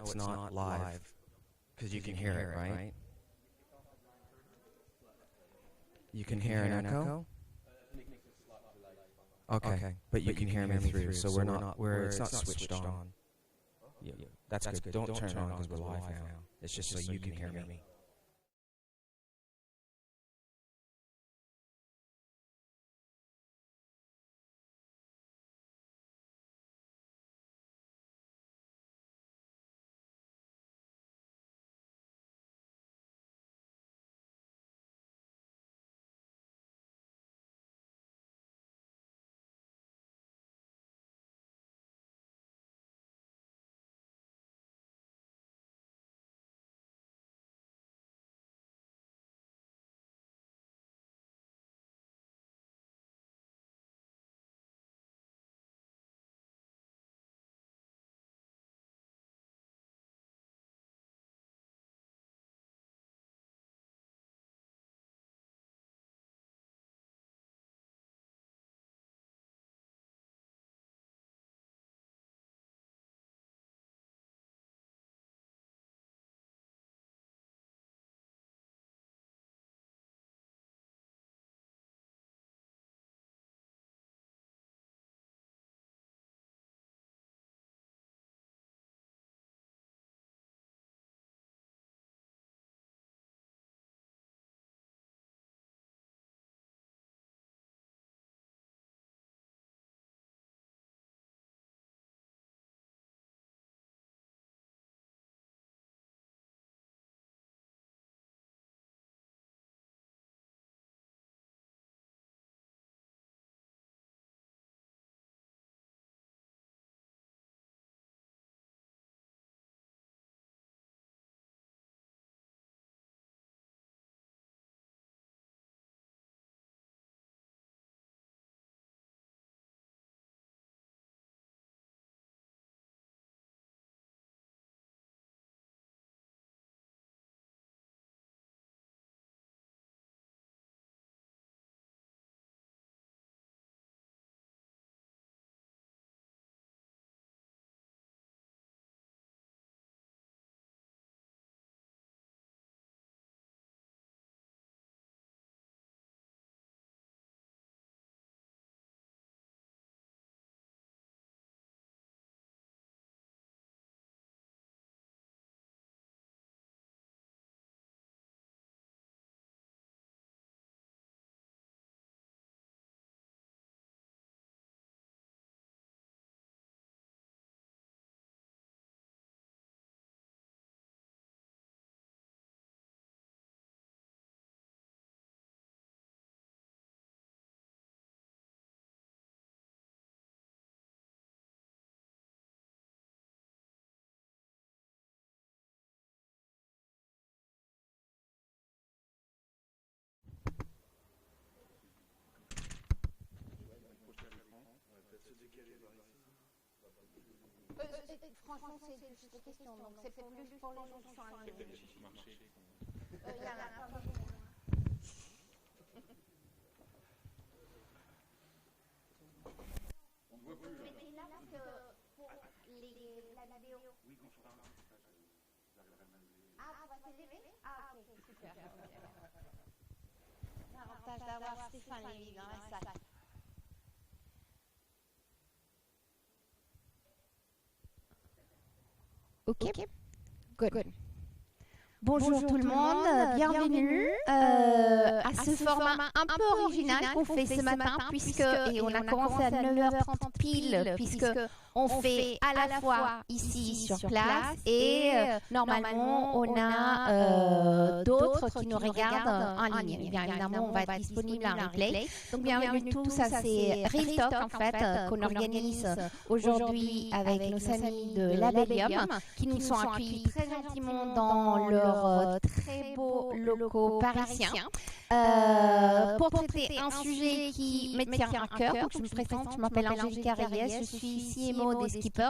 it's not live because you can hear it, right? You can hear an echo? Okay, but you can hear me through, so it's not switched on. Yeah, that's good. Don't turn it on because we're live now. It's just so you can hear me. Franchement, c'est juste des questions, donc c'est pour plus pour les gens qui sont en ligne. Il y en a pas beaucoup. Vous mettez là parce que pour la vidéo. Oui, quand je parle. Ah, tu vas t'élever? Ah, ok, super. L'avantage d'avoir Stéphane Lévy dans la salle. Ok, good. Bonjour tout le monde, bienvenue à ce format un peu original qu'on fait ce matin et on a commencé à 9h30 pile puisque on fait à la fois ici sur place et normalement on a d'autres qui nous regardent en ligne. Bien évidemment on va être disponible en replay. Donc bienvenue tous, ça c'est Real Talk en fait qu'on organise aujourd'hui avec nos amis de Labellium qui nous sont accueillis très gentiment dans leur très beau locaux parisiens pour traiter un sujet qui me tient à cœur. Donc, je me présente, je m'appelle Angélique Reyes, je suis CMO des Skippers.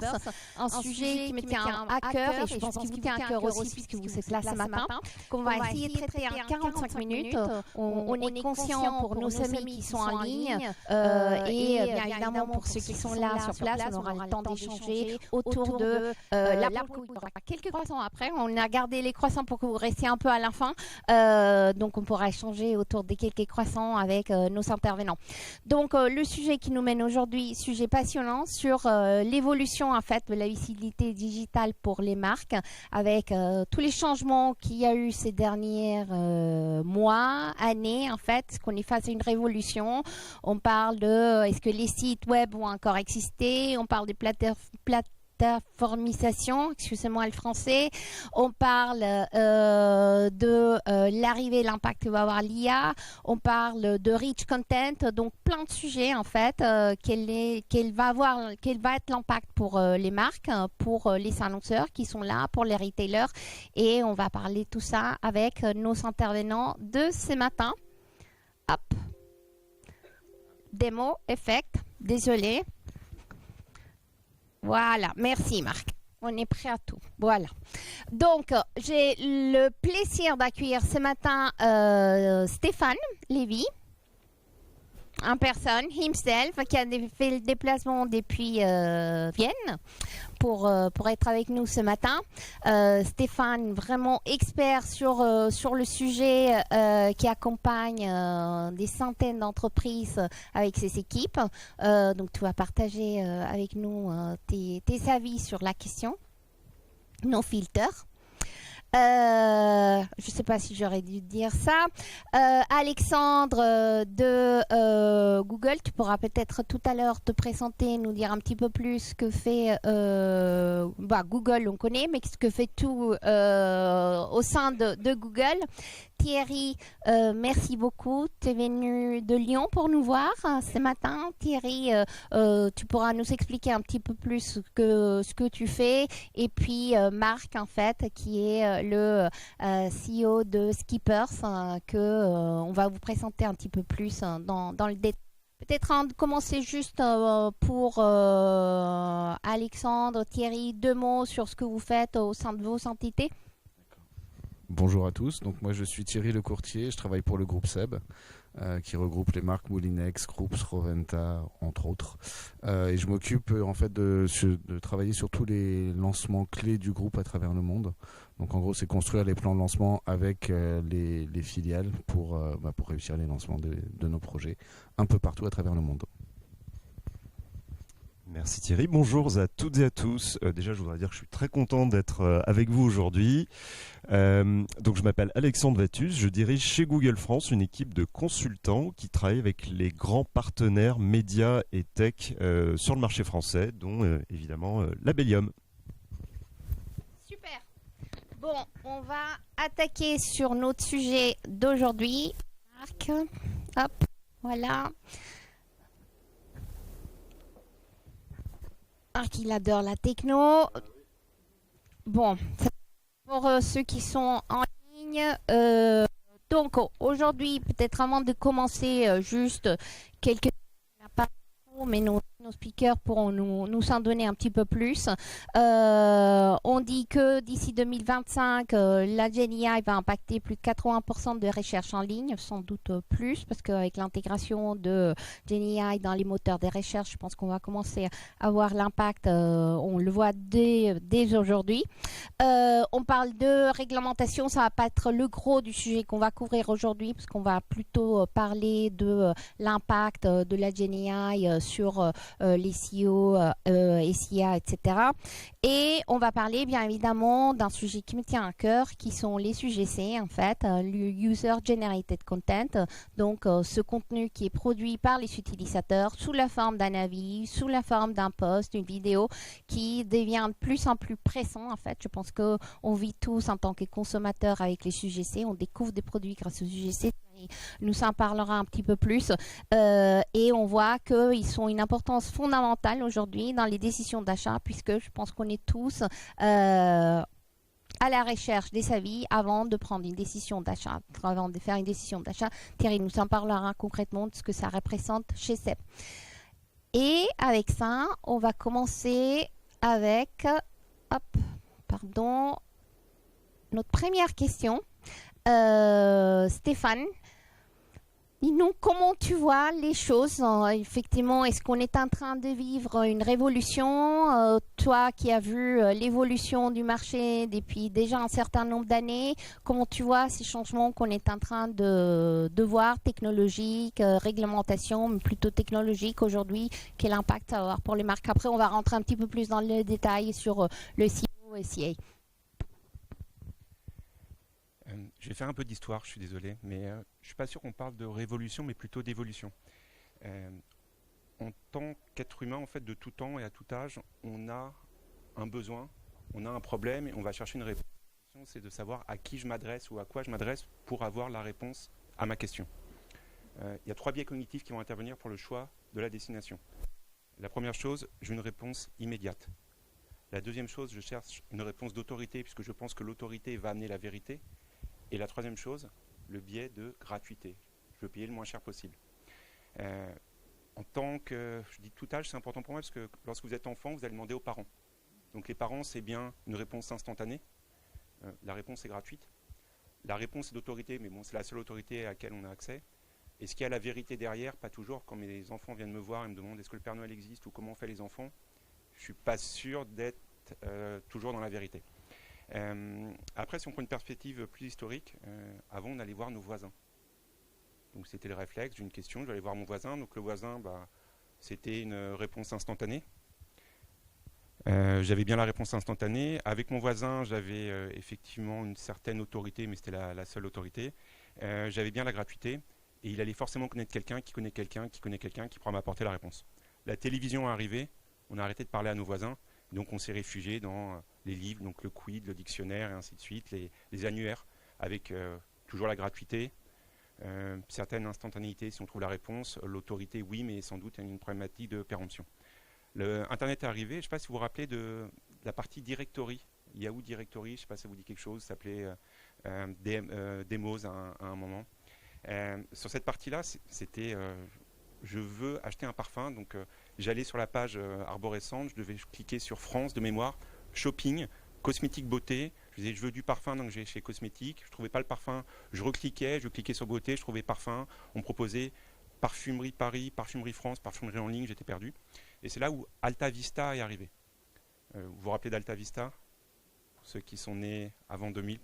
Un sujet qui me tient à cœur et je pense qu'il vous tient à cœur aussi puisque vous êtes là ce matin. Qu'on va essayer de traiter en 45 minutes. On est conscient pour nos amis qui sont en ligne et bien évidemment pour ceux qui sont là sur place, on aura le temps d'échanger autour de quelques croissants après. On a gardé les croissants pour que vous restiez un peu à la fin. Donc on pourra échanger autour des quelques croissants avec nos intervenants. Donc le sujet qui nous mène aujourd'hui, sujet passionnant sur l'évolution en fait de la visibilité digitale pour les marques avec tous les changements qu'il y a eu ces derniers mois, années en fait, qu'on est face à une révolution. On parle de est-ce que les sites web vont encore exister, on parle des plateformisation, excusez-moi le français, on parle de l'arrivée, l'impact que va avoir l'IA, on parle de rich content, donc plein de sujets en fait, quel va être l'impact pour les marques, pour les annonceurs qui sont là, pour les retailers, et on va parler de tout ça avec nos intervenants de ce matin. Hop. Démo, effect, désolé. Voilà, merci Marc. On est prêt à tout. Voilà. Donc, j'ai le plaisir d'accueillir ce matin Stéphane Lévy, en personne, himself, qui a fait le déplacement depuis Vienne pour être avec nous ce matin. Stéphane, vraiment expert sur le sujet qui accompagne des centaines d'entreprises avec ses équipes. Donc, tu vas partager avec nous tes avis sur la question. No filter. Je ne sais pas si j'aurais dû dire ça. Alexandre de Google, tu pourras peut-être tout à l'heure te présenter, nous dire un petit peu plus ce que fait Google, on connaît, mais ce que fait tout au sein de Google. Thierry, merci beaucoup. Tu es venu de Lyon pour nous voir ce matin. Thierry, tu pourras nous expliquer un petit peu plus ce que tu fais. Et puis Marc, en fait, qui est le CEO de Skippers, on va vous présenter un petit peu plus dans le détail. Peut-être commencer juste pour Alexandre, Thierry, 2 mots sur ce que vous faites au sein de vos entités. Bonjour à tous, donc moi je suis Thierry Le Courtier, je travaille pour le groupe SEB qui regroupe les marques Moulinex, Krups, Roventa entre autres et je m'occupe en fait de travailler sur tous les lancements clés du groupe à travers le monde. Donc en gros c'est construire les plans de lancement avec les filiales pour réussir les lancements de nos projets un peu partout à travers le monde. Merci Thierry, bonjour à toutes et à tous. Déjà je voudrais dire que je suis très content d'être avec vous aujourd'hui. Donc je m'appelle Alexandre Vatus, je dirige chez Google France une équipe de consultants qui travaillent avec les grands partenaires médias et tech sur le marché français, dont évidemment Labellium. Super. Bon, on va attaquer sur notre sujet d'aujourd'hui. Marc, hop, voilà. Qu'il adore la techno. Bon, pour ceux qui sont en ligne. Donc, aujourd'hui, peut-être avant de commencer, juste quelques... mais nos speakers pourront nous en donner un petit peu plus. On dit que d'ici 2025, la GenAI va impacter plus de 80% de recherche en ligne, sans doute plus, parce qu'avec l'intégration de GenAI dans les moteurs de recherche, je pense qu'on va commencer à avoir l'impact, on le voit dès aujourd'hui. On parle de réglementation, ça ne va pas être le gros du sujet qu'on va couvrir aujourd'hui, parce qu'on va plutôt parler de l'impact de la GenAI sur les SEO, SIA, etc. Et on va parler bien évidemment d'un sujet qui me tient à cœur, qui sont les UGC, en fait, le User Generated Content, donc ce contenu qui est produit par les utilisateurs sous la forme d'un avis, sous la forme d'un post, d'une vidéo, qui devient de plus en plus pressant, en fait. Je pense qu'on vit tous en tant que consommateurs avec les UGC, on découvre des produits grâce aux UGC. Nous en parlera un petit peu plus et on voit qu'ils ont une importance fondamentale aujourd'hui dans les décisions d'achat, puisque je pense qu'on est tous à la recherche des avis avant de prendre une décision d'achat, avant de faire une décision d'achat. Thierry nous en parlera concrètement de ce que ça représente chez SEB. Et avec ça, on va commencer avec notre première question. Stéphane, dis-nous comment tu vois les choses. Effectivement, est-ce qu'on est en train de vivre une révolution? Toi qui as vu l'évolution du marché depuis déjà un certain nombre d'années, comment tu vois ces changements qu'on est en train de voir, technologiques, réglementation, mais plutôt technologiques aujourd'hui? Quel impact ça va avoir pour les marques? Après, on va rentrer un petit peu plus dans le détail sur le CEO et CA. Je vais faire un peu d'histoire, je suis désolé, mais je ne suis pas sûr qu'on parle de révolution, mais plutôt d'évolution. En tant qu'être humain, en fait, de tout temps et à tout âge, on a un besoin, on a un problème et on va chercher une réponse. C'est de savoir à qui je m'adresse ou à quoi je m'adresse pour avoir la réponse à ma question. Il y a 3 biais cognitifs qui vont intervenir pour le choix de la destination. La première chose, j'ai une réponse immédiate. La deuxième chose, je cherche une réponse d'autorité puisque je pense que l'autorité va amener la vérité. Et la troisième chose, le biais de gratuité. Je veux payer le moins cher possible. En tant que, je dis tout âge, c'est important pour moi parce que lorsque vous êtes enfant, vous allez demander aux parents. Donc les parents, c'est bien une réponse instantanée. La réponse est gratuite. La réponse est d'autorité, mais bon, c'est la seule autorité à laquelle on a accès. Est-ce qu'il y a la vérité derrière? Pas toujours. Quand mes enfants viennent me voir et me demandent est-ce que le Père Noël existe ou comment on fait les enfants, je ne suis pas sûr d'être toujours dans la vérité. Après, si on prend une perspective plus historique, avant on allait voir nos voisins. Donc c'était le réflexe d'une question, je vais aller voir mon voisin. Donc le voisin, c'était une réponse instantanée. J'avais bien la réponse instantanée. Avec mon voisin, j'avais effectivement une certaine autorité, mais c'était la seule autorité. J'avais bien la gratuité. Et il allait forcément connaître quelqu'un qui connaît quelqu'un qui connaît quelqu'un qui pourra m'apporter la réponse. La télévision est arrivée, on a arrêté de parler à nos voisins. Donc on s'est réfugié dans les livres, donc le Quid, le dictionnaire et ainsi de suite, les annuaires, avec toujours la gratuité, certaines instantanéités si on trouve la réponse, l'autorité oui, mais sans doute une problématique de péremption. Internet est arrivé, je ne sais pas si vous vous rappelez de la partie directory, Yahoo Directory, je ne sais pas si ça vous dit quelque chose, ça s'appelait Demos à un moment. Sur cette partie-là, c'était je veux acheter un parfum, donc j'allais sur la page arborescente, je devais cliquer sur France de mémoire, shopping, cosmétique beauté, je disais je veux du parfum, donc j'ai chez cosmétique, je ne trouvais pas le parfum, je cliquais sur beauté, je trouvais parfum, on me proposait parfumerie Paris, parfumerie France, parfumerie en ligne, j'étais perdu. Et c'est là où Alta Vista est arrivé. Vous vous rappelez d'Alta Vista? Pour ceux qui sont nés avant 2000.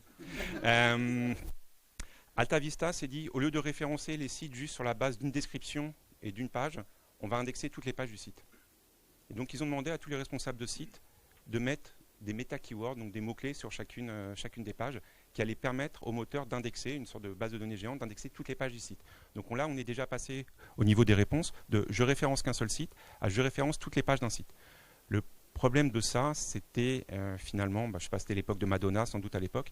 Alta Vista s'est dit, au lieu de référencer les sites juste sur la base d'une description et d'une page, on va indexer toutes les pages du site. Et donc ils ont demandé à tous les responsables de site de mettre des méta-keywords, donc des mots-clés sur chacune des pages, qui allaient permettre au moteur d'indexer, une sorte de base de données géante, d'indexer toutes les pages du site. Donc là, on est déjà passé au niveau des réponses de je référence qu'un seul site à je référence toutes les pages d'un site. Le problème de ça, c'était finalement, je ne sais pas, c'était l'époque de Madonna, sans doute à l'époque,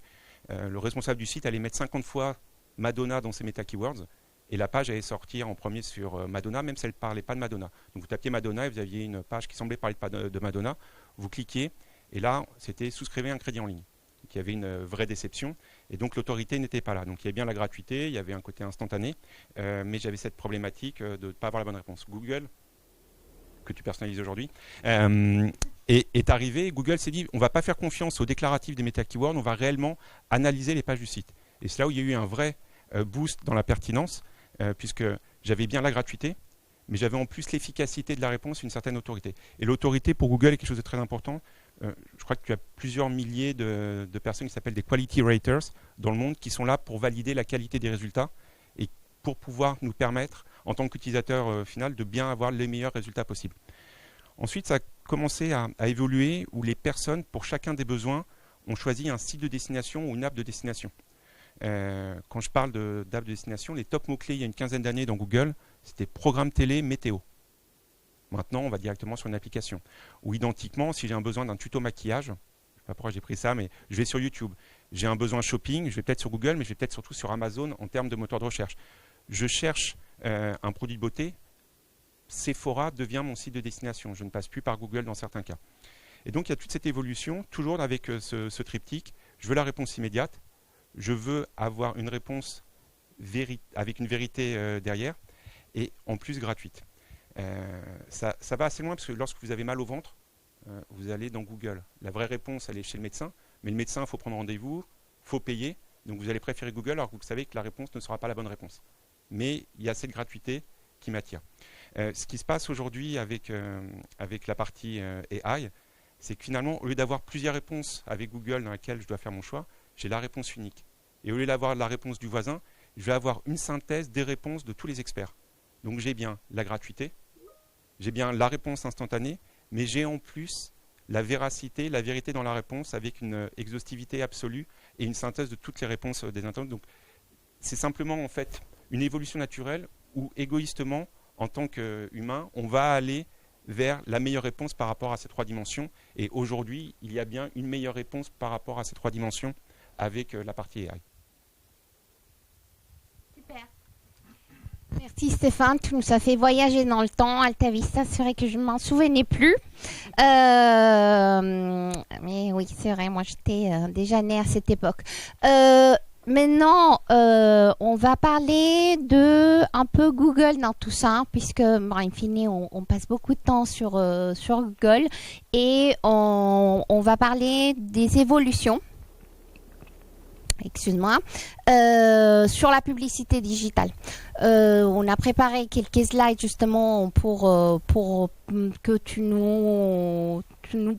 le responsable du site allait mettre 50 fois Madonna dans ses méta-keywords, et la page allait sortir en premier sur Madonna, même si elle ne parlait pas de Madonna. Donc vous tapiez Madonna et vous aviez une page qui semblait parler de Madonna, vous cliquiez, et là, c'était souscrivez un crédit en ligne. Donc, il y avait une vraie déception, et donc l'autorité n'était pas là. Donc il y avait bien la gratuité, il y avait un côté instantané, mais j'avais cette problématique de ne pas avoir la bonne réponse. Google, que tu personnalises aujourd'hui, est arrivé. Google s'est dit, on ne va pas faire confiance aux déclaratifs des méta-keywords, on va réellement analyser les pages du site. Et c'est là où il y a eu un vrai boost dans la pertinence, puisque j'avais bien la gratuité, mais j'avais en plus l'efficacité de la réponse, une certaine autorité. Et l'autorité pour Google est quelque chose de très important. Je crois que tu as plusieurs milliers de personnes qui s'appellent des quality raters dans le monde qui sont là pour valider la qualité des résultats et pour pouvoir nous permettre, en tant qu'utilisateur final, de bien avoir les meilleurs résultats possibles. Ensuite, ça a commencé à évoluer où les personnes, pour chacun des besoins, ont choisi un site de destination ou une app de destination. Quand je parle d'app de destination, les top mots-clés il y a une quinzaine d'années dans Google, c'était programme télé, météo. Maintenant, on va directement sur une application. Ou identiquement, si j'ai un besoin d'un tuto maquillage, je ne sais pas pourquoi j'ai pris ça, mais je vais sur YouTube. J'ai un besoin shopping, je vais peut-être sur Google, mais je vais peut-être surtout sur Amazon en termes de moteur de recherche. Je cherche un produit de beauté, Sephora devient mon site de destination. Je ne passe plus par Google dans certains cas. Et donc, il y a toute cette évolution, toujours avec ce triptyque. Je veux la réponse immédiate. Je veux avoir une réponse avec une vérité derrière et en plus gratuite. Ça va assez loin parce que lorsque vous avez mal au ventre, vous allez dans Google. La vraie réponse, elle est chez le médecin, mais le médecin, il faut prendre rendez-vous, il faut payer. Donc vous allez préférer Google alors que vous savez que la réponse ne sera pas la bonne réponse. Mais il y a cette gratuité qui m'attire. Ce qui se passe aujourd'hui avec la partie AI, c'est que finalement, au lieu d'avoir plusieurs réponses avec Google dans lesquelles je dois faire mon choix, j'ai la réponse unique. Et au lieu d'avoir la réponse du voisin, je vais avoir une synthèse des réponses de tous les experts. Donc j'ai bien la gratuité, j'ai bien la réponse instantanée, mais j'ai en plus la véracité, la vérité dans la réponse avec une exhaustivité absolue et une synthèse de toutes les réponses des internautes. Donc c'est simplement en fait une évolution naturelle où égoïstement, en tant qu'humain, on va aller vers la meilleure réponse par rapport à ces 3 dimensions. Et aujourd'hui, il y a bien une meilleure réponse par rapport à ces 3 dimensions avec la partie AI. Super. Merci Stéphane, tu nous as fait voyager dans le temps. Alta Vista, c'est vrai que je ne m'en souvenais plus. Mais oui, c'est vrai, moi j'étais déjà née à cette époque. Maintenant, on va parler de un peu Google dans tout ça, puisque, in fine, on passe beaucoup de temps sur Google et on va parler des évolutions. Excuse-moi, sur la publicité digitale. On a préparé quelques slides justement pour que tu nous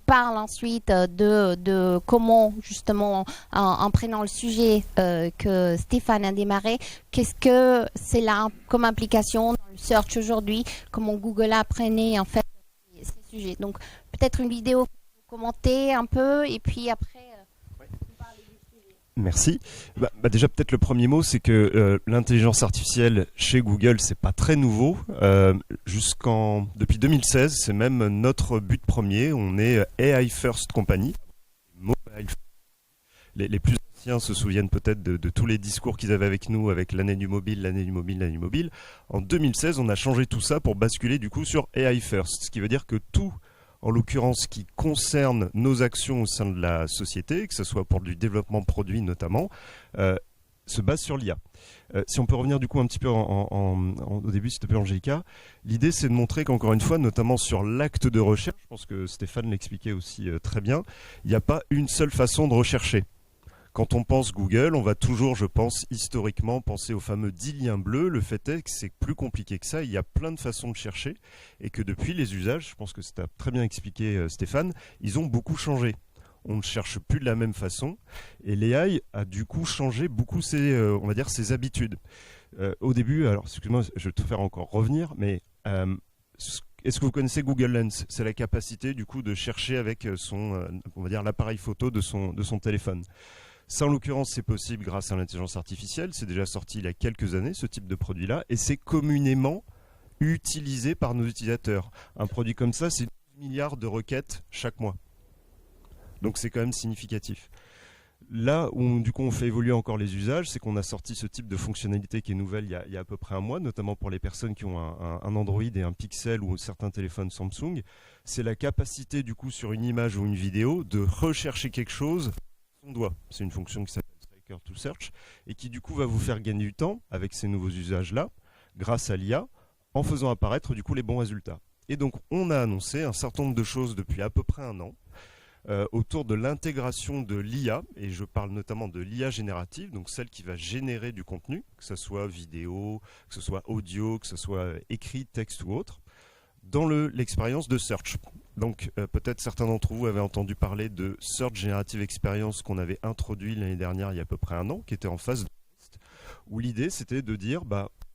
parles ensuite de comment justement en prenant le sujet que Stéphane a démarré, qu'est-ce que c'est là comme implication dans le search aujourd'hui, comment Google apprenait en fait ces sujets. Donc peut-être une vidéo pour commenter un peu et puis après... Merci. Déjà, peut-être le premier mot, c'est que l'intelligence artificielle chez Google, c'est pas très nouveau. Depuis 2016, c'est même notre but premier. On est AI First Company. Les plus anciens se souviennent peut-être de tous les discours qu'ils avaient avec nous, avec l'année du mobile, l'année du mobile, l'année du mobile. En 2016, on a changé tout ça pour basculer du coup sur AI First, ce qui veut dire que tout, en l'occurrence, qui concerne nos actions au sein de la société, que ce soit pour du développement produit notamment, se base sur l'IA. Si on peut revenir du coup un petit peu au début, s'il te plaît, Angélica, l'idée c'est de montrer qu'encore une fois, notamment sur l'acte de recherche, je pense que Stéphane l'expliquait aussi très bien, il n'y a pas une seule façon de rechercher. Quand on pense Google, on va toujours, je pense, historiquement penser au fameux 10 liens bleus. Le fait est que c'est plus compliqué que ça. Il y a plein de façons de chercher et que depuis les usages, je pense que c'était très bien expliqué Stéphane, ils ont beaucoup changé. On ne cherche plus de la même façon et l'AI a du coup changé beaucoup ses habitudes. Au début, alors excuse-moi, je vais te faire encore revenir, mais est-ce que vous connaissez Google Lens? C'est la capacité du coup de chercher avec l'appareil photo de son téléphone. Ça, en l'occurrence, c'est possible grâce à l'intelligence artificielle. C'est déjà sorti il y a quelques années, ce type de produit-là, et c'est communément utilisé par nos utilisateurs. Un produit comme ça, c'est 12 milliards de requêtes chaque mois. Donc c'est quand même significatif. Là où du coup on fait évoluer encore les usages, c'est qu'on a sorti ce type de fonctionnalité qui est nouvelle il y a à peu près un mois, notamment pour les personnes qui ont un Android et un Pixel ou certains téléphones Samsung. C'est la capacité du coup sur une image ou une vidéo de rechercher quelque chose son doigt. C'est une fonction qui s'appelle Striker to Search et qui du coup va vous faire gagner du temps avec ces nouveaux usages-là, grâce à l'IA, en faisant apparaître du coup les bons résultats. Et donc on a annoncé un certain nombre de choses depuis à peu près un an autour de l'intégration de l'IA, et je parle notamment de l'IA générative, donc celle qui va générer du contenu, que ce soit vidéo, que ce soit audio, que ce soit écrit, texte ou autre, dans l'expérience de Search. Donc peut-être certains d'entre vous avaient entendu parler de Search Generative Experience qu'on avait introduit l'année dernière il y a à peu près un an, qui était en phase de test, où l'idée c'était de dire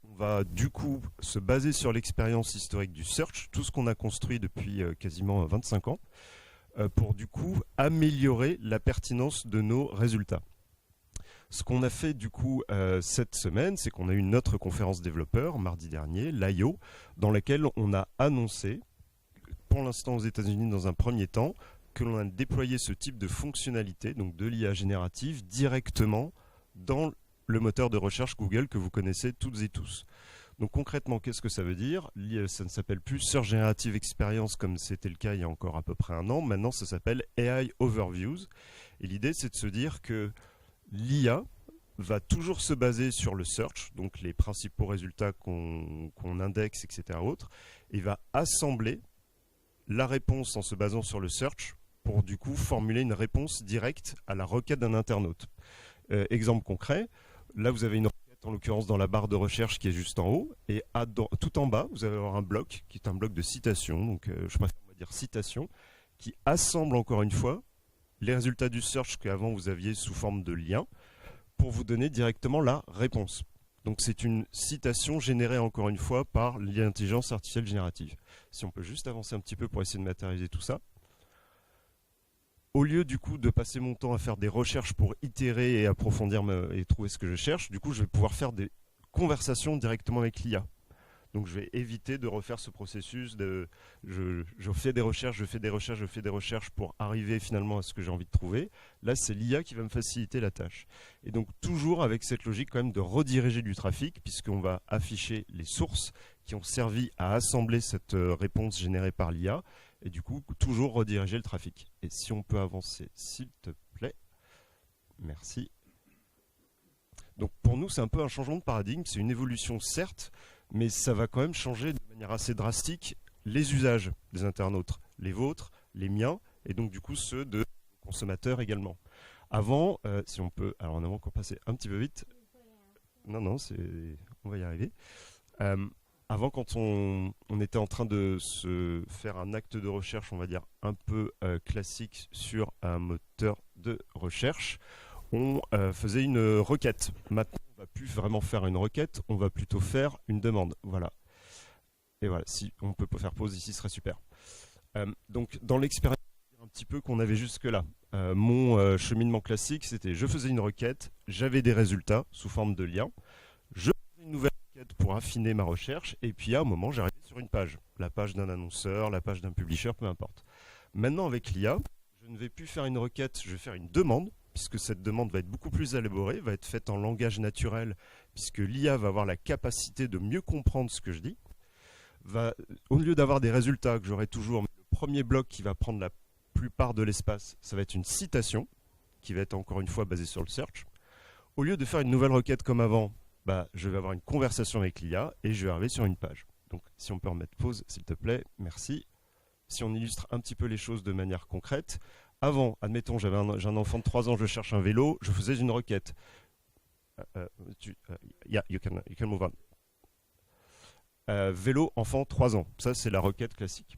on va du coup se baser sur l'expérience historique du Search, tout ce qu'on a construit depuis quasiment 25 ans, pour du coup améliorer la pertinence de nos résultats. Ce qu'on a fait du coup cette semaine, c'est qu'on a eu notre conférence développeur mardi dernier, l'IO, dans laquelle on a annoncé, pour l'instant aux États-Unis dans un premier temps, que l'on a déployé ce type de fonctionnalité, donc de l'IA générative, directement dans le moteur de recherche Google que vous connaissez toutes et tous. Donc concrètement, qu'est-ce que ça veut dire? Ça ne s'appelle plus Search Generative Experience comme c'était le cas il y a encore à peu près un an. Maintenant, ça s'appelle AI Overviews. Et l'idée, c'est de se dire que l'IA va toujours se baser sur le search, donc les principaux résultats qu'on indexe, etc. autres, et va assembler la réponse en se basant sur le search pour du coup formuler une réponse directe à la requête d'un internaute. Exemple concret, là vous avez une requête en l'occurrence dans la barre de recherche qui est juste en haut, et tout en bas vous allez avoir un bloc qui est un bloc de citation, donc je préfère on va dire citation, qui assemble encore une fois les résultats du search qu'avant vous aviez sous forme de lien pour vous donner directement la réponse. Donc c'est une citation générée encore une fois par l'intelligence artificielle générative. Si on peut juste avancer un petit peu pour essayer de matérialiser tout ça. Au lieu du coup de passer mon temps à faire des recherches pour itérer et approfondir et trouver ce que je cherche, du coup je vais pouvoir faire des conversations directement avec l'IA. Donc je vais éviter de refaire ce processus de je fais des recherches, je fais des recherches, je fais des recherches pour arriver finalement à ce que j'ai envie de trouver. Là c'est l'IA qui va me faciliter la tâche. Et donc toujours avec cette logique quand même de rediriger du trafic, puisqu'on va afficher les sources qui ont servi à assembler cette réponse générée par l'IA, et du coup toujours rediriger le trafic. Et si on peut avancer s'il te plaît, merci. Donc pour nous c'est un peu un changement de paradigme, c'est une évolution certes, mais ça va quand même changer de manière assez drastique les usages des internautes, les vôtres, les miens, et donc du coup ceux de consommateurs également. Avant, si on peut, alors on a encore passé un petit peu vite. Non, on va y arriver. Avant, quand on était en train de se faire un acte de recherche, on va dire un peu classique sur un moteur de recherche, on faisait une requête. Maintenant, on ne va plus vraiment faire une requête, on va plutôt faire une demande. Voilà. Et voilà, si on peut faire pause ici, ce serait super. Donc, dans l'expérience un petit peu qu'on avait jusque-là, mon cheminement classique, c'était je faisais une requête, j'avais des résultats sous forme de lien, je faisais une nouvelle requête pour affiner ma recherche, et puis à un moment, j'arrivais sur une page. La page d'un annonceur, la page d'un publisher, peu importe. Maintenant, avec l'IA, je ne vais plus faire une requête, je vais faire une demande, puisque cette demande va être beaucoup plus élaborée, va être faite en langage naturel, puisque l'IA va avoir la capacité de mieux comprendre ce que je dis. Au lieu d'avoir des résultats que j'aurai toujours, le premier bloc qui va prendre la plupart de l'espace, ça va être une citation, qui va être encore une fois basée sur le search. Au lieu de faire une nouvelle requête comme avant, je vais avoir une conversation avec l'IA et je vais arriver sur une page. Donc si on peut remettre pause, s'il te plaît, merci. Si on illustre un petit peu les choses de manière concrète, avant, admettons, j'ai un enfant de 3 ans, je cherche un vélo, je faisais une requête. You can move on. Vélo, enfant, 3 ans. Ça, c'est la requête classique.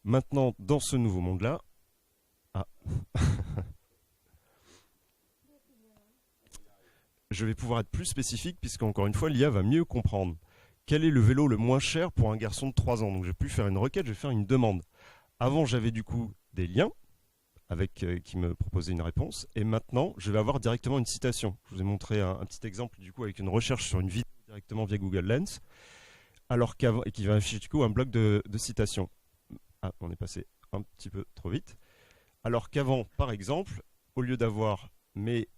Maintenant, dans ce nouveau monde-là, je vais pouvoir être plus spécifique, puisqu'encore une fois, l'IA va mieux comprendre quel est le vélo le moins cher pour un garçon de 3 ans. Donc, je ne vais plus faire une requête, je vais faire une demande. Avant, j'avais du coup des liens qui me proposaient une réponse. Et maintenant, je vais avoir directement une citation. Je vous ai montré un petit exemple du coup avec une recherche sur une vidéo directement via Google Lens, et qui va afficher du coup un bloc de citations. Ah, on est passé un petit peu trop vite. Alors qu'avant, par exemple, au lieu d'avoir mes...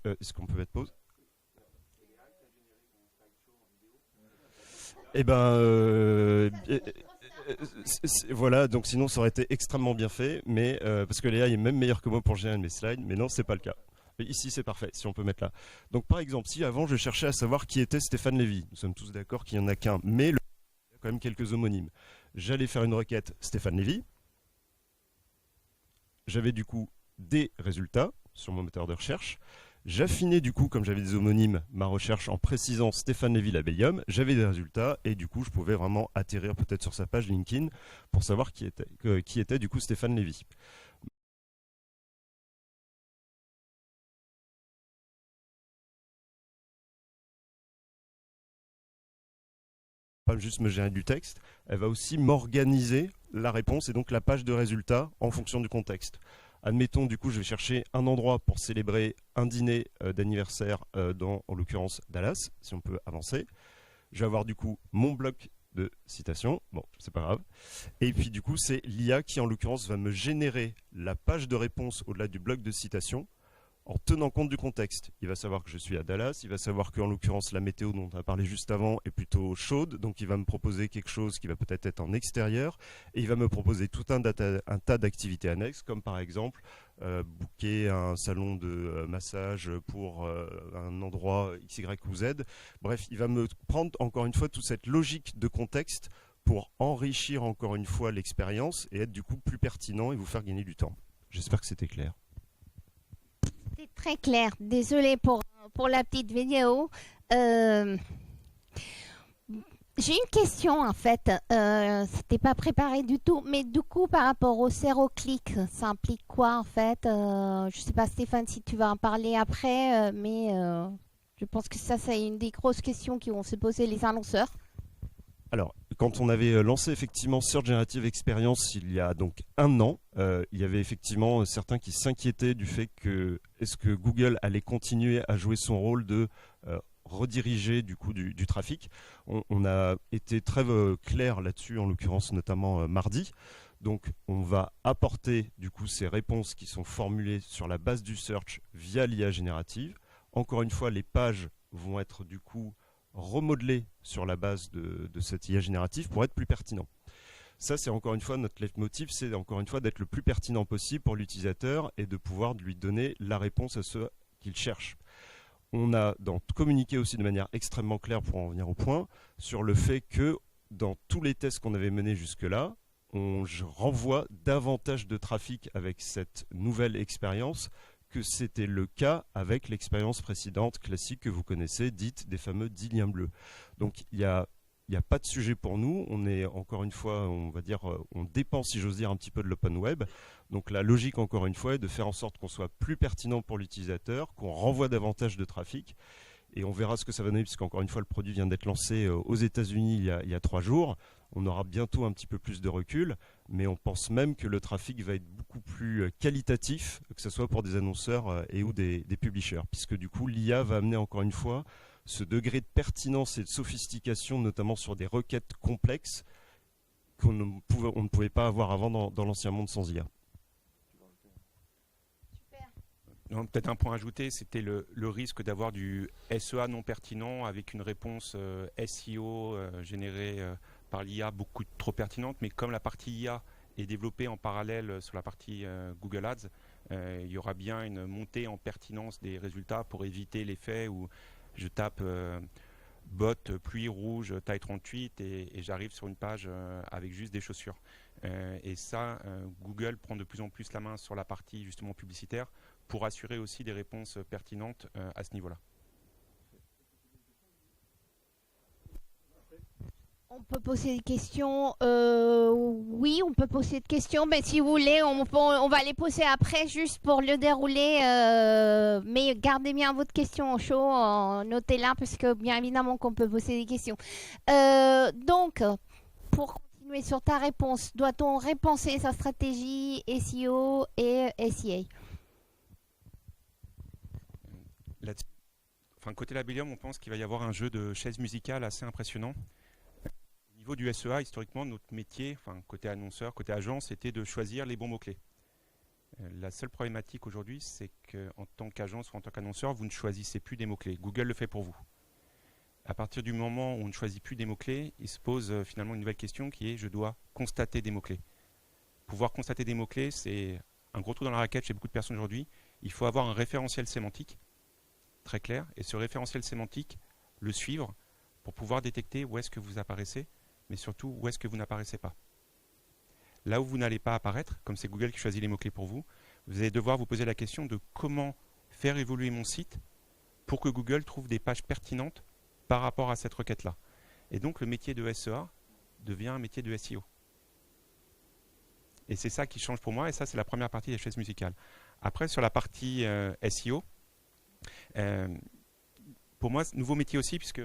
Est-ce qu'on peut mettre pause ? Eh ben... voilà, donc sinon ça aurait été extrêmement bien fait, mais parce que Léa est même meilleure que moi pour gérer mes slides, mais non, c'est pas le cas. Et ici, c'est parfait, si on peut mettre là. Donc par exemple, si avant je cherchais à savoir qui était Stéphane Lévy, nous sommes tous d'accord qu'il n'y en a qu'un, mais il y a quand même quelques homonymes. J'allais faire une requête Stéphane Lévy, j'avais du coup des résultats sur mon moteur de recherche. J'affinais du coup, comme j'avais des homonymes, ma recherche en précisant Stéphane Lévy Labellium, j'avais des résultats et du coup je pouvais vraiment atterrir peut-être sur sa page LinkedIn pour savoir qui était du coup Stéphane Lévy. Pas juste me gérer du texte, elle va aussi m'organiser la réponse et donc la page de résultats en fonction du contexte. Admettons, du coup, je vais chercher un endroit pour célébrer un dîner d'anniversaire dans, en l'occurrence, Dallas, si on peut avancer. Je vais avoir, du coup, mon bloc de citations. Bon, c'est pas grave. Et puis, du coup, c'est l'IA qui, en l'occurrence, va me générer la page de réponse au-delà du bloc de citations en tenant compte du contexte. Il va savoir que je suis à Dallas, il va savoir qu'en l'occurrence, la météo dont on a parlé juste avant est plutôt chaude, donc il va me proposer quelque chose qui va peut-être être en extérieur, et il va me proposer tout un tas d'activités annexes, comme par exemple booker un salon de massage pour un endroit X, Y ou Z. Bref, il va me prendre encore une fois toute cette logique de contexte pour enrichir encore une fois l'expérience et être du coup plus pertinent et vous faire gagner du temps. J'espère que c'était clair. C'est très clair. Désolée pour la petite vidéo. J'ai une question en fait. C'était pas préparé du tout, mais du coup par rapport au zéro-clic, ça implique quoi en fait? Je sais pas Stéphane si tu vas en parler après, mais je pense que ça c'est une des grosses questions qui vont se poser les annonceurs. Alors, quand on avait lancé effectivement Search Generative Experience il y a donc 1 an, il y avait effectivement certains qui s'inquiétaient du fait que est-ce que Google allait continuer à jouer son rôle de rediriger du coup du trafic. On a été très clair là-dessus, en l'occurrence notamment mardi. Donc on va apporter du coup ces réponses qui sont formulées sur la base du search via l'IA générative. Encore une fois, les pages vont être du coup remodelées sur la base de cette IA générative pour être plus pertinents. Ça, c'est encore une fois notre leitmotiv, c'est encore une fois d'être le plus pertinent possible pour l'utilisateur et de pouvoir lui donner la réponse à ce qu'il cherche. On a communiqué aussi de manière extrêmement claire, pour en venir au point, sur le fait que dans tous les tests qu'on avait menés jusque-là, on renvoie davantage de trafic avec cette nouvelle expérience que c'était le cas avec l'expérience précédente classique que vous connaissez, dite des fameux 10 liens bleus. Donc il n'y a pas de sujet pour nous. On est encore une fois, on va dire, on dépend, si j'ose dire, un petit peu de l'open web. Donc la logique, encore une fois, est de faire en sorte qu'on soit plus pertinent pour l'utilisateur, qu'on renvoie davantage de trafic. Et on verra ce que ça va donner, puisqu'encore une fois, le produit vient d'être lancé aux États-Unis il y a 3 jours. On aura bientôt un petit peu plus de recul, mais on pense même que le trafic va être beaucoup plus qualitatif, que ce soit pour des annonceurs et ou des publishers, puisque du coup, l'IA va amener encore une fois ce degré de pertinence et de sophistication, notamment sur des requêtes complexes qu'on ne pouvait pas avoir avant dans l'ancien monde sans IA. Peut-être un point à ajouter, c'était le risque d'avoir du SEA non pertinent avec une réponse SEO générée par l'IA beaucoup trop pertinente, mais comme la partie IA est développée en parallèle sur la partie Google Ads, il y aura bien une montée en pertinence des résultats pour éviter l'effet où je tape bot pluie rouge taille 38 et j'arrive sur une page avec juste des chaussures. Et ça, Google prend de plus en plus la main sur la partie justement publicitaire pour assurer aussi des réponses pertinentes à ce niveau-là. On peut poser des questions. Oui, on peut poser des questions, mais si vous voulez, on va les poser après, juste pour le dérouler. Mais gardez bien votre question au chaud, notez-la, parce que bien évidemment qu'on peut poser des questions. Donc, pour continuer sur ta réponse, doit-on repenser sa stratégie SEO et SEA? Côté Labellium, on pense qu'il va y avoir un jeu de chaises musicales assez impressionnant. Au niveau du SEA, historiquement, notre métier, côté annonceur, côté agence, c'était de choisir les bons mots-clés. La seule problématique aujourd'hui, c'est qu'en tant qu'agence ou en tant qu'annonceur, vous ne choisissez plus des mots-clés. Google le fait pour vous. À partir du moment où on ne choisit plus des mots-clés, il se pose finalement une nouvelle question qui est je dois constater des mots-clés. Pouvoir constater des mots-clés, c'est un gros trou dans la raquette chez beaucoup de personnes aujourd'hui. Il faut avoir un référentiel sémantique très clair, et ce référentiel sémantique, le suivre pour pouvoir détecter où est-ce que vous apparaissez, mais surtout où est-ce que vous n'apparaissez pas. Là où vous n'allez pas apparaître, comme c'est Google qui choisit les mots-clés pour vous, vous allez devoir vous poser la question de comment faire évoluer mon site pour que Google trouve des pages pertinentes par rapport à cette requête-là. Et donc le métier de SEA devient un métier de SEO. Et c'est ça qui change pour moi, et ça c'est la première partie des chaises musicales. Après, sur la partie SEO, pour moi, nouveau métier aussi, puisque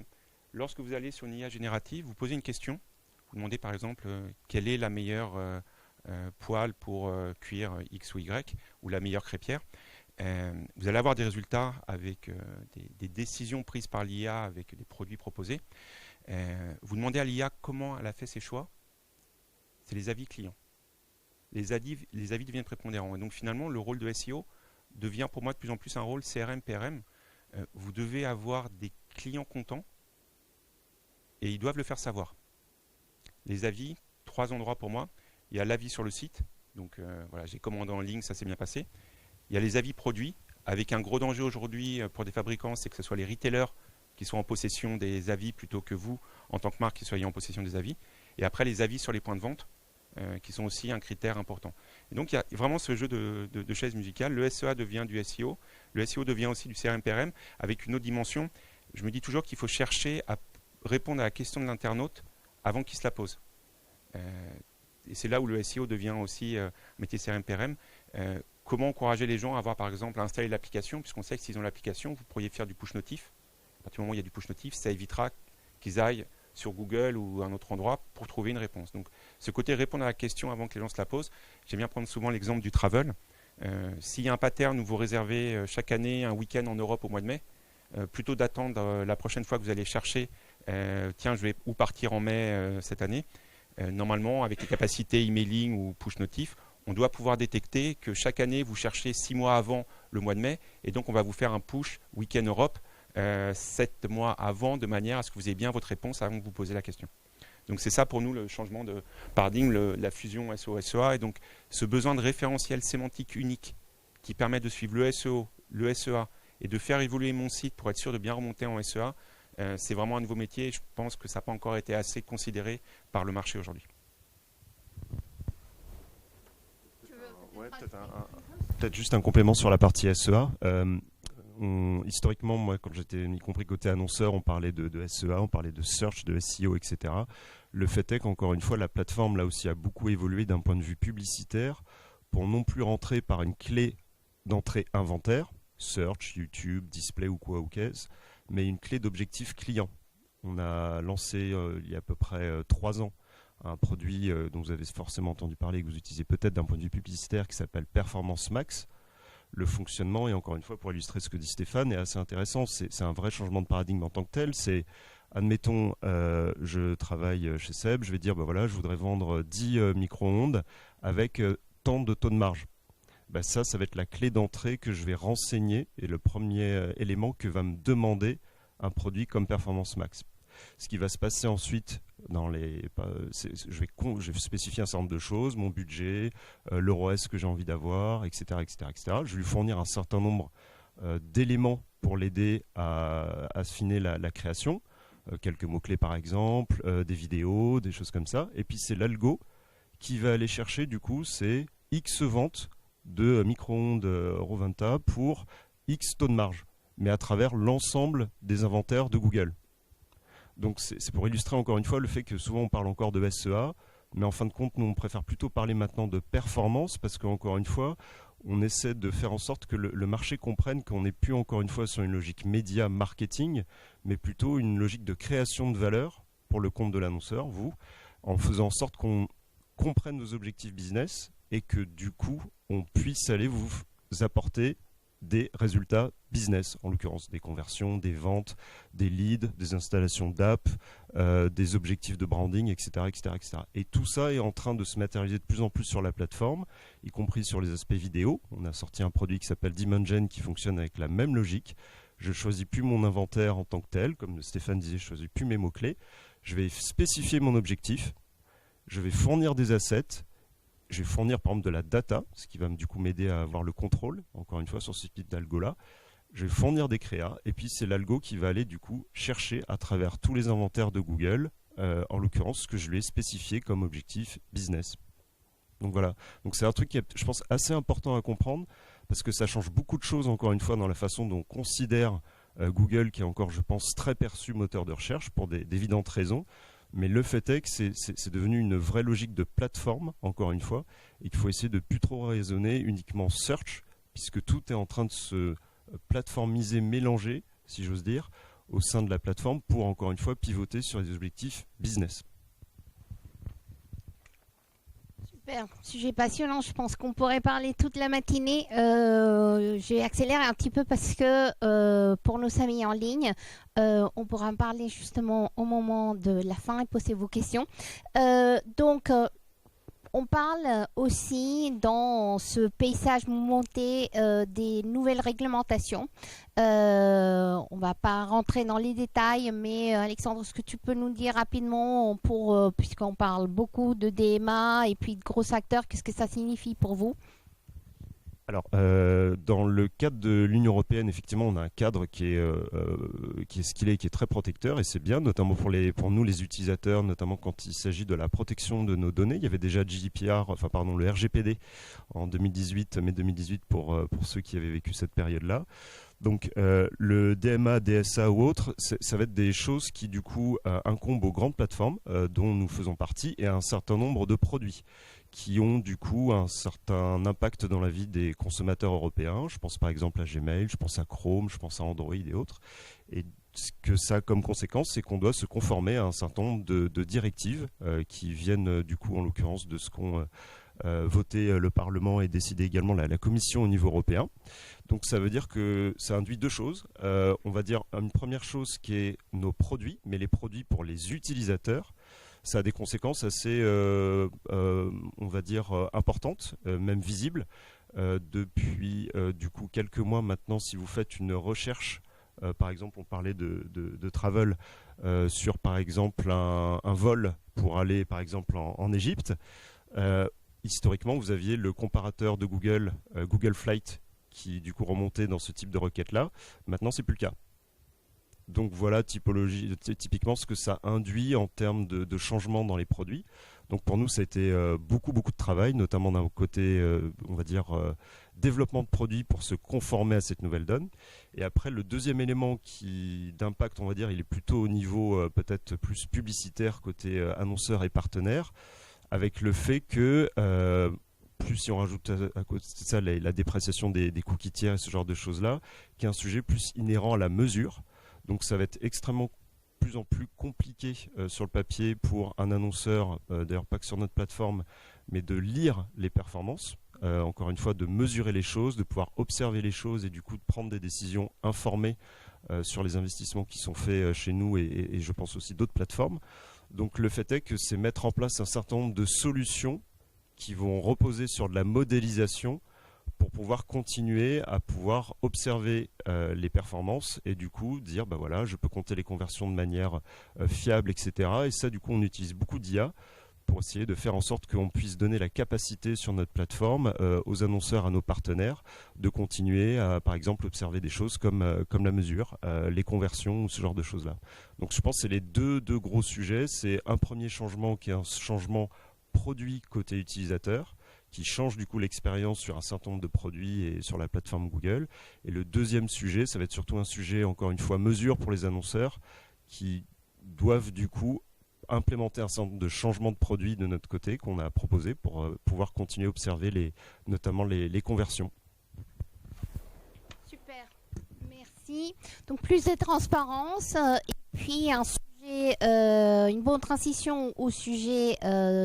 lorsque vous allez sur une IA générative, vous posez une question. Vous demandez par exemple quelle est la meilleure poêle pour cuire X ou Y, ou la meilleure crêpière. Vous allez avoir des résultats avec des décisions prises par l'IA, avec des produits proposés. Vous demandez à l'IA comment elle a fait ses choix. C'est les avis clients. Les avis deviennent prépondérants. Et donc finalement, le rôle de SEO devient pour moi de plus en plus un rôle CRM, PRM. Vous devez avoir des clients contents et ils doivent le faire savoir. Les avis, 3 endroits pour moi. Il y a l'avis sur le site. Donc voilà, j'ai commandé en ligne, ça s'est bien passé. Il y a les avis produits, avec un gros danger aujourd'hui pour des fabricants, c'est que ce soit les retailers qui soient en possession des avis plutôt que vous, en tant que marque, qui soyez en possession des avis. Et après, les avis sur les points de vente, qui sont aussi un critère important. Et donc, il y a vraiment ce jeu de chaises musicales. Le SEA devient du SEO. Le SEO devient aussi du CRM-PRM, avec une autre dimension. Je me dis toujours qu'il faut chercher à répondre à la question de l'internaute avant qu'il se la pose. Et c'est là où le SEO devient aussi métier CRM-PRM. Comment encourager les gens à avoir, par exemple, à installer l'application, puisqu'on sait que s'ils ont l'application, vous pourriez faire du push notif. À partir du moment où il y a du push notif, ça évitera qu'ils aillent sur Google ou un autre endroit pour trouver une réponse. Donc, ce côté répondre à la question avant que les gens se la posent, j'aime bien prendre souvent l'exemple du travel. S'il y a un pattern où vous réservez chaque année un week-end en Europe au mois de mai, plutôt d'attendre la prochaine fois que vous allez chercher, tiens, je vais où partir en mai cette année, normalement, avec les capacités emailing ou push notif, on doit pouvoir détecter que chaque année, vous cherchez 6 mois avant le mois de mai, et donc on va vous faire un push week-end Europe 7 mois avant, de manière à ce que vous ayez bien votre réponse avant que vous posez la question. Donc c'est ça pour nous le changement de paradigme, la fusion SEO-SEA, et donc ce besoin de référentiel sémantique unique qui permet de suivre le SEO, le SEA, et de faire évoluer mon site pour être sûr de bien remonter en SEA, c'est vraiment un nouveau métier, et je pense que ça n'a pas encore été assez considéré par le marché aujourd'hui. Ouais, peut-être juste un complément sur la partie SEA. Historiquement, moi, quand j'étais, y compris côté annonceur, on parlait de SEA, on parlait de search, de SEO, etc. Le fait est qu'encore une fois, la plateforme là aussi a beaucoup évolué d'un point de vue publicitaire pour non plus rentrer par une clé d'entrée inventaire, search, YouTube, display ou quoi ou qu'est-ce, mais une clé d'objectif client. On a lancé il y a à peu près 3 ans un produit dont vous avez forcément entendu parler, que vous utilisez peut-être d'un point de vue publicitaire, qui s'appelle Performance Max. Le fonctionnement, et encore une fois pour illustrer ce que dit Stéphane, est assez intéressant. C'est un vrai changement de paradigme en tant que tel. C'est, admettons, je travaille chez Seb, je vais dire, voilà, je voudrais vendre 10 micro-ondes avec tant de taux de marge. Ça va être la clé d'entrée que je vais renseigner et le premier élément que va me demander un produit comme Performance Max. Ce qui va se passer ensuite, je vais spécifier un certain nombre de choses, mon budget, le ROAS que j'ai envie d'avoir, etc., etc., etc. Je vais lui fournir un certain nombre d'éléments pour l'aider à affiner la création, quelques mots-clés par exemple, des vidéos, des choses comme ça. Et puis c'est l'algo qui va aller chercher, du coup, c'est X ventes de micro-ondes Roventa pour X taux de marge, mais à travers l'ensemble des inventaires de Google. Donc c'est pour illustrer encore une fois le fait que souvent on parle encore de SEA, mais en fin de compte, nous on préfère plutôt parler maintenant de performance, parce qu'encore une fois, on essaie de faire en sorte que le marché comprenne qu'on n'est plus encore une fois sur une logique média marketing, mais plutôt une logique de création de valeur pour le compte de l'annonceur, vous, en faisant en sorte qu'on comprenne vos objectifs business et que du coup, on puisse aller vous apporter des résultats business, en l'occurrence des conversions, des ventes, des leads, des installations d'app, des objectifs de branding, etc., etc., etc. Et tout ça est en train de se matérialiser de plus en plus sur la plateforme, y compris sur les aspects vidéo. On a sorti un produit qui s'appelle Dimension qui fonctionne avec la même logique. Je ne choisis plus mon inventaire en tant que tel, comme Stéphane disait, je ne choisis plus mes mots-clés. Je vais spécifier mon objectif, je vais fournir des assets, je vais fournir par exemple de la data, ce qui va du coup m'aider à avoir le contrôle, encore une fois sur ce type d'algo-là. Je vais fournir des créas, et puis c'est l'algo qui va aller du coup chercher à travers tous les inventaires de Google, en l'occurrence ce que je lui ai spécifié comme objectif business. Donc voilà, donc c'est un truc qui est, je pense, assez important à comprendre, parce que ça change beaucoup de choses encore une fois dans la façon dont on considère Google, qui est encore, je pense, très perçu moteur de recherche pour d'évidentes raisons. Mais le fait est que c'est devenu une vraie logique de plateforme, encore une fois, et qu'il faut essayer de plus trop raisonner uniquement search, puisque tout est en train de se plateformiser, mélanger, si j'ose dire, au sein de la plateforme pour, encore une fois, pivoter sur les objectifs business. Super, sujet passionnant, je pense qu'on pourrait parler toute la matinée. J'ai accéléré un petit peu parce que pour nos amis en ligne, on pourra en parler justement au moment de la fin et poser vos questions. Donc, on parle aussi dans ce paysage mouvementé des nouvelles réglementations. On ne va pas rentrer dans les détails, mais Alexandre, est-ce que tu peux nous dire rapidement, puisqu'on parle beaucoup de DMA et puis de gros acteurs, qu'est-ce que ça signifie pour vous ? Alors, dans le cadre de l'Union européenne, effectivement, on a un cadre qui est ce qu'il est, qui est très protecteur, et c'est bien, notamment pour nous les utilisateurs, notamment quand il s'agit de la protection de nos données. Il y avait déjà le RGPD en 2018, mai 2018 pour ceux qui avaient vécu cette période-là. Donc le DMA, DSA ou autre, ça va être des choses qui du coup incombent aux grandes plateformes dont nous faisons partie et à un certain nombre de produits qui ont du coup un certain impact dans la vie des consommateurs européens. Je pense par exemple à Gmail, je pense à Chrome, je pense à Android et autres. Et ce que ça a comme conséquence, c'est qu'on doit se conformer à un certain nombre de directives qui viennent du coup en l'occurrence de ce qu'ont voté le Parlement et décidé également la Commission au niveau européen. Donc ça veut dire que ça induit deux choses. On va dire une première chose qui est nos produits, mais les produits pour les utilisateurs. Ça a des conséquences assez, on va dire, importantes, même visibles. Depuis du coup quelques mois maintenant, si vous faites une recherche, par exemple, on parlait de travel sur par exemple un vol pour aller par exemple en Égypte. Historiquement, vous aviez le comparateur de Google, Google Flight, qui du coup remontait dans ce type de requête-là. Maintenant, c'est plus le cas. Donc voilà typiquement ce que ça induit en termes de changement dans les produits. Donc pour nous, ça a été beaucoup de travail, notamment d'un côté, on va dire, développement de produits pour se conformer à cette nouvelle donne. Et après, le deuxième élément d'impact, on va dire, il est plutôt au niveau peut-être plus publicitaire, côté annonceurs et partenaires, avec le fait que, plus si on rajoute à côté de ça la dépréciation des cookies tiers et ce genre de choses-là, qui est un sujet plus inhérent à la mesure. Donc ça va être extrêmement plus en plus compliqué sur le papier pour un annonceur, d'ailleurs pas que sur notre plateforme, mais de lire les performances, encore une fois de mesurer les choses, de pouvoir observer les choses et du coup de prendre des décisions informées sur les investissements qui sont faits chez nous et je pense aussi d'autres plateformes. Donc le fait est que c'est mettre en place un certain nombre de solutions qui vont reposer sur de la modélisation pour pouvoir continuer à pouvoir observer les performances et du coup dire bah voilà, je peux compter les conversions de manière fiable, etc. Et ça du coup on utilise beaucoup d'IA pour essayer de faire en sorte qu'on puisse donner la capacité sur notre plateforme aux annonceurs, à nos partenaires, de continuer à par exemple observer des choses comme la mesure, les conversions ou ce genre de choses-là. Donc je pense que c'est les deux gros sujets. C'est un premier changement qui est un changement produit côté utilisateur, qui change du coup l'expérience sur un certain nombre de produits et sur la plateforme Google. Et le deuxième sujet, ça va être surtout un sujet, encore une fois, mesure pour les annonceurs qui doivent du coup implémenter un certain nombre de changements de produits de notre côté qu'on a proposé pour pouvoir continuer à observer notamment les conversions. Super, merci. Donc plus de transparence et puis une bonne transition au sujet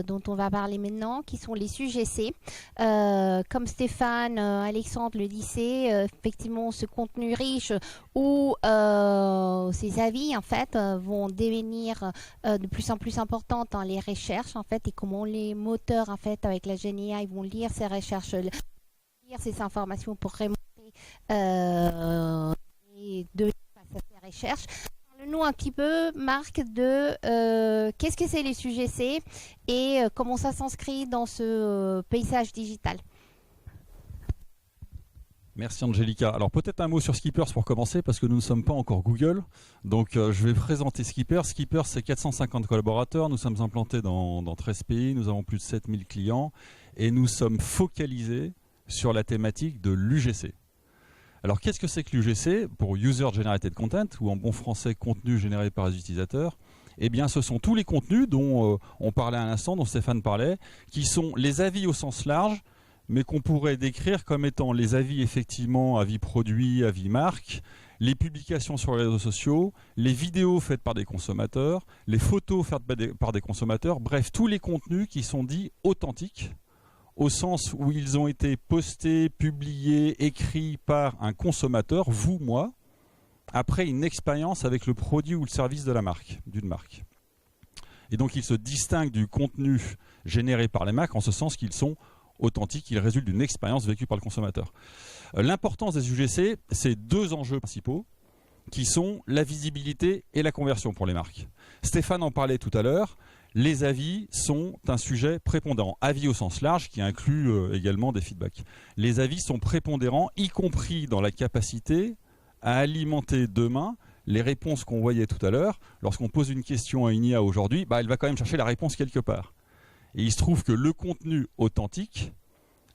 dont on va parler maintenant, qui sont les sujets C. Comme Stéphane, Alexandre le disaient, effectivement, ce contenu riche où ces avis en fait vont devenir de plus en plus importants dans les recherches en fait, et comment les moteurs en fait avec la GenAI vont lire ces recherches, lire ces informations pour remonter et de face à ces recherches. Nous un petit peu, Marc, de qu'est-ce que c'est les sujets C et comment ça s'inscrit dans ce paysage digital. Merci Angelica. Alors peut-être un mot sur Skippers pour commencer, parce que nous ne sommes pas encore Google. Donc je vais présenter Skippers. Skippers, c'est 450 collaborateurs. Nous sommes implantés dans 13 pays. Nous avons plus de 7000 clients. Et nous sommes focalisés sur la thématique de l'UGC. Alors, qu'est-ce que c'est que l'UGC pour User Generated Content, ou en bon français, contenu généré par les utilisateurs? Eh bien, ce sont tous les contenus dont on parlait à l'instant, dont Stéphane parlait, qui sont les avis au sens large, mais qu'on pourrait décrire comme étant les avis, effectivement, avis produits, avis marques, les publications sur les réseaux sociaux, les vidéos faites par des consommateurs, les photos faites par des consommateurs, bref, tous les contenus qui sont dits authentiques, au sens où ils ont été postés, publiés, écrits par un consommateur, vous, moi, après une expérience avec le produit ou le service de la marque, d'une marque. Et donc, ils se distinguent du contenu généré par les marques en ce sens qu'ils sont authentiques, ils résultent d'une expérience vécue par le consommateur. L'importance des UGC, c'est deux enjeux principaux qui sont la visibilité et la conversion pour les marques. Stéphane en parlait tout à l'heure. les avis sont un sujet prépondérant. Avis au sens large qui inclut également des feedbacks. Les avis sont prépondérants, y compris dans la capacité à alimenter demain les réponses qu'on voyait tout à l'heure. Lorsqu'on pose une question à une IA aujourd'hui, elle va quand même chercher la réponse quelque part. Et il se trouve que le contenu authentique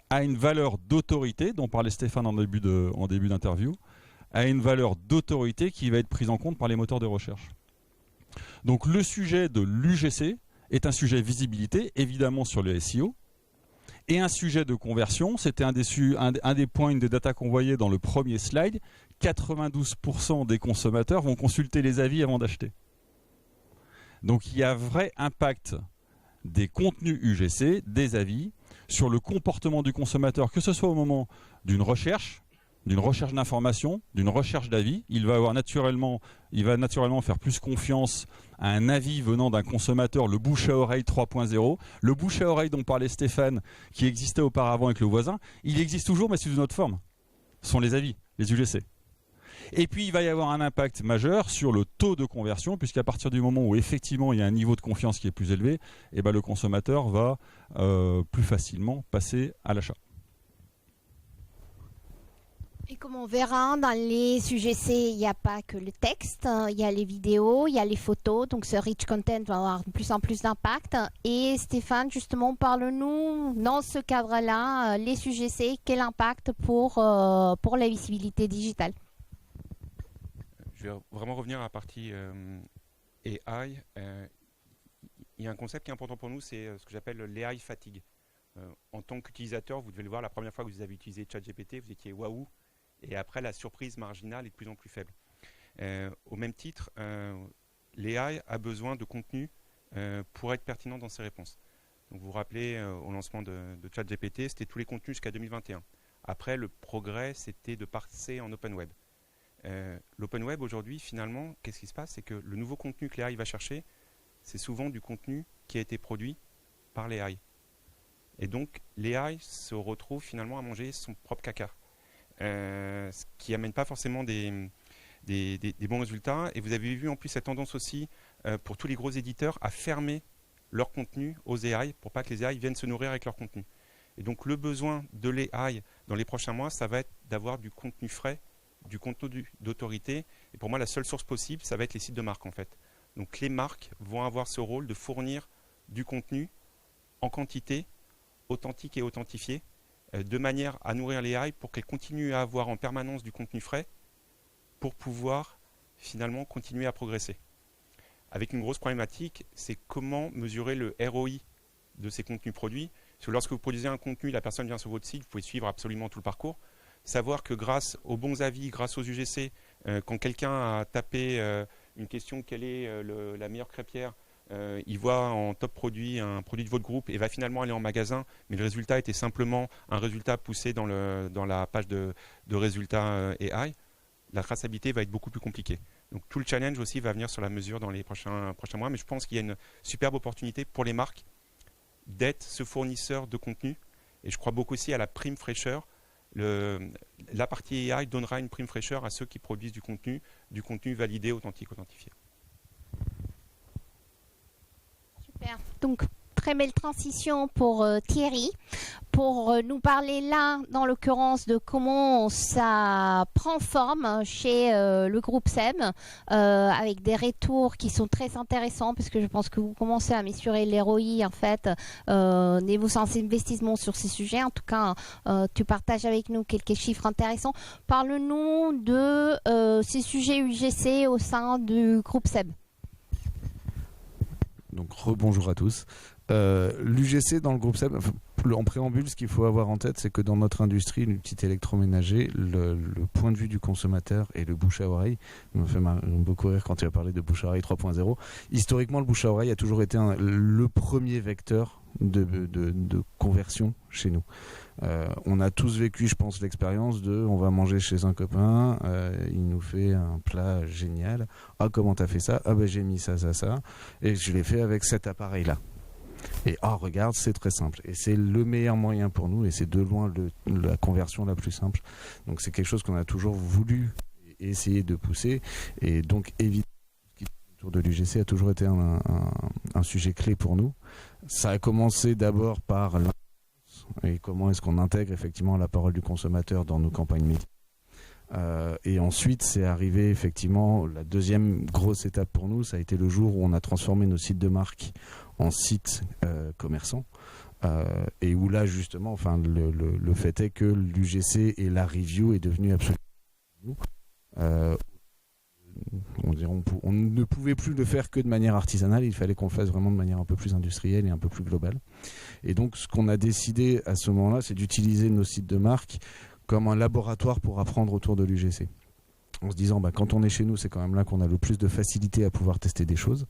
a une valeur d'autorité, dont parlait Stéphane en début d'interview, a une valeur d'autorité qui va être prise en compte par les moteurs de recherche. Donc le sujet de l'UGC est un sujet visibilité, évidemment sur le SEO, et un sujet de conversion. C'était un des points, une des datas qu'on voyait dans le premier slide. 92% des consommateurs vont consulter les avis avant d'acheter. Donc il y a un vrai impact des contenus UGC, des avis, sur le comportement du consommateur, que ce soit au moment d'une recherche d'information, d'une recherche d'avis. Il va naturellement faire plus confiance à un avis venant d'un consommateur, le bouche à oreille 3.0. Le bouche à oreille dont parlait Stéphane, qui existait auparavant avec le voisin, il existe toujours, mais sous une autre forme. Ce sont les avis, les UGC. Et puis il va y avoir un impact majeur sur le taux de conversion, puisqu'à partir du moment où effectivement il y a un niveau de confiance qui est plus élevé, le consommateur va plus facilement passer à l'achat. Et comme on verra, dans les UGC, il n'y a pas que le texte, il y a les vidéos, il y a les photos, donc ce rich content va avoir de plus en plus d'impact. Et Stéphane, justement, parle-nous, dans ce cadre-là, les UGC, quel impact pour la visibilité digitale? Je vais vraiment revenir à la partie AI. Il y a un concept qui est important pour nous, c'est ce que j'appelle l'AI fatigue. En tant qu'utilisateur, vous devez le voir, la première fois que vous avez utilisé ChatGPT, vous étiez waouh, et après la surprise marginale est de plus en plus faible. Au même titre, l'AI a besoin de contenu pour être pertinent dans ses réponses. Donc vous vous rappelez, au lancement de ChatGPT, c'était tous les contenus jusqu'à 2021. Après, le progrès, c'était de passer en open web. L'open web aujourd'hui, finalement, qu'est-ce qui se passe? C'est que le nouveau contenu que l'AI va chercher, c'est souvent du contenu qui a été produit par l'AI. Et donc, l'AI se retrouve finalement à manger son propre caca, ce qui n'amène pas forcément des bons résultats. Et vous avez vu en plus cette tendance aussi pour tous les gros éditeurs à fermer leur contenu aux AI pour pas que les AI viennent se nourrir avec leur contenu. Et donc, le besoin de l'AI dans les prochains mois, ça va être d'avoir du contenu frais, du contenu d'autorité. Et pour moi, la seule source possible, ça va être les sites de marque en fait. Donc, les marques vont avoir ce rôle de fournir du contenu en quantité, authentique et authentifié, de manière à nourrir les AI pour qu'elles continuent à avoir en permanence du contenu frais pour pouvoir finalement continuer à progresser. Avec une grosse problématique, c'est comment mesurer le ROI de ces contenus produits. Parce que lorsque vous produisez un contenu, la personne vient sur votre site, vous pouvez suivre absolument tout le parcours. Savoir que grâce aux bons avis, grâce aux UGC, quand quelqu'un a tapé une question, quelle est la meilleure crêpière, il voit en top produit un produit de votre groupe et va finalement aller en magasin, mais le résultat était simplement un résultat poussé dans la page de résultats AI, la traçabilité va être beaucoup plus compliquée. Donc tout le challenge aussi va venir sur la mesure dans les prochains mois, mais je pense qu'il y a une superbe opportunité pour les marques d'être ce fournisseur de contenu, et je crois beaucoup aussi à la prime fraîcheur. La partie AI donnera une prime fraîcheur à ceux qui produisent du contenu validé, authentique, authentifié. Super. Donc, très belle transition pour Thierry, pour nous parler là, dans l'occurrence, de comment ça prend forme chez le groupe SEB, avec des retours qui sont très intéressants, parce que je pense que vous commencez à mesurer l'ROI, en fait, des vos investissements sur ces sujets. En tout cas, tu partages avec nous quelques chiffres intéressants. Parle-nous de ces sujets UGC au sein du groupe SEB. Donc rebonjour à tous. L'UGC dans le groupe SEB, en préambule, ce qu'il faut avoir en tête, c'est que dans notre industrie, le petit électroménager, le point de vue du consommateur et le bouche à oreille, ça me fait beaucoup rire quand tu as parlé de bouche à oreille 3.0. Historiquement, le bouche à oreille a toujours été le premier vecteur de conversion chez nous. On a tous vécu, je pense, l'expérience de on va manger chez un copain, il nous fait un plat génial. Ah, comment t'as fait ça? Ah, ben j'ai mis ça, et je l'ai fait avec cet appareil-là. Et regarde, c'est très simple. Et c'est le meilleur moyen pour nous, et c'est de loin la conversion la plus simple. Donc c'est quelque chose qu'on a toujours voulu essayer de pousser, et donc évidemment, autour de l'UGC a toujours été un sujet clé pour nous. Ça a commencé d'abord par et comment est-ce qu'on intègre effectivement la parole du consommateur dans nos campagnes médias. Et ensuite, c'est arrivé effectivement, la deuxième grosse étape pour nous, ça a été le jour où on a transformé nos sites de marque en sites commerçants. Et où là, justement, enfin, le fait est que l'UGC et la review est devenu absolument... on ne pouvait plus le faire que de manière artisanale, il fallait qu'on le fasse vraiment de manière un peu plus industrielle et un peu plus globale. Et donc ce qu'on a décidé à ce moment-là, c'est d'utiliser nos sites de marque comme un laboratoire pour apprendre autour de l'UGC. En se disant, quand on est chez nous, c'est quand même là qu'on a le plus de facilité à pouvoir tester des choses,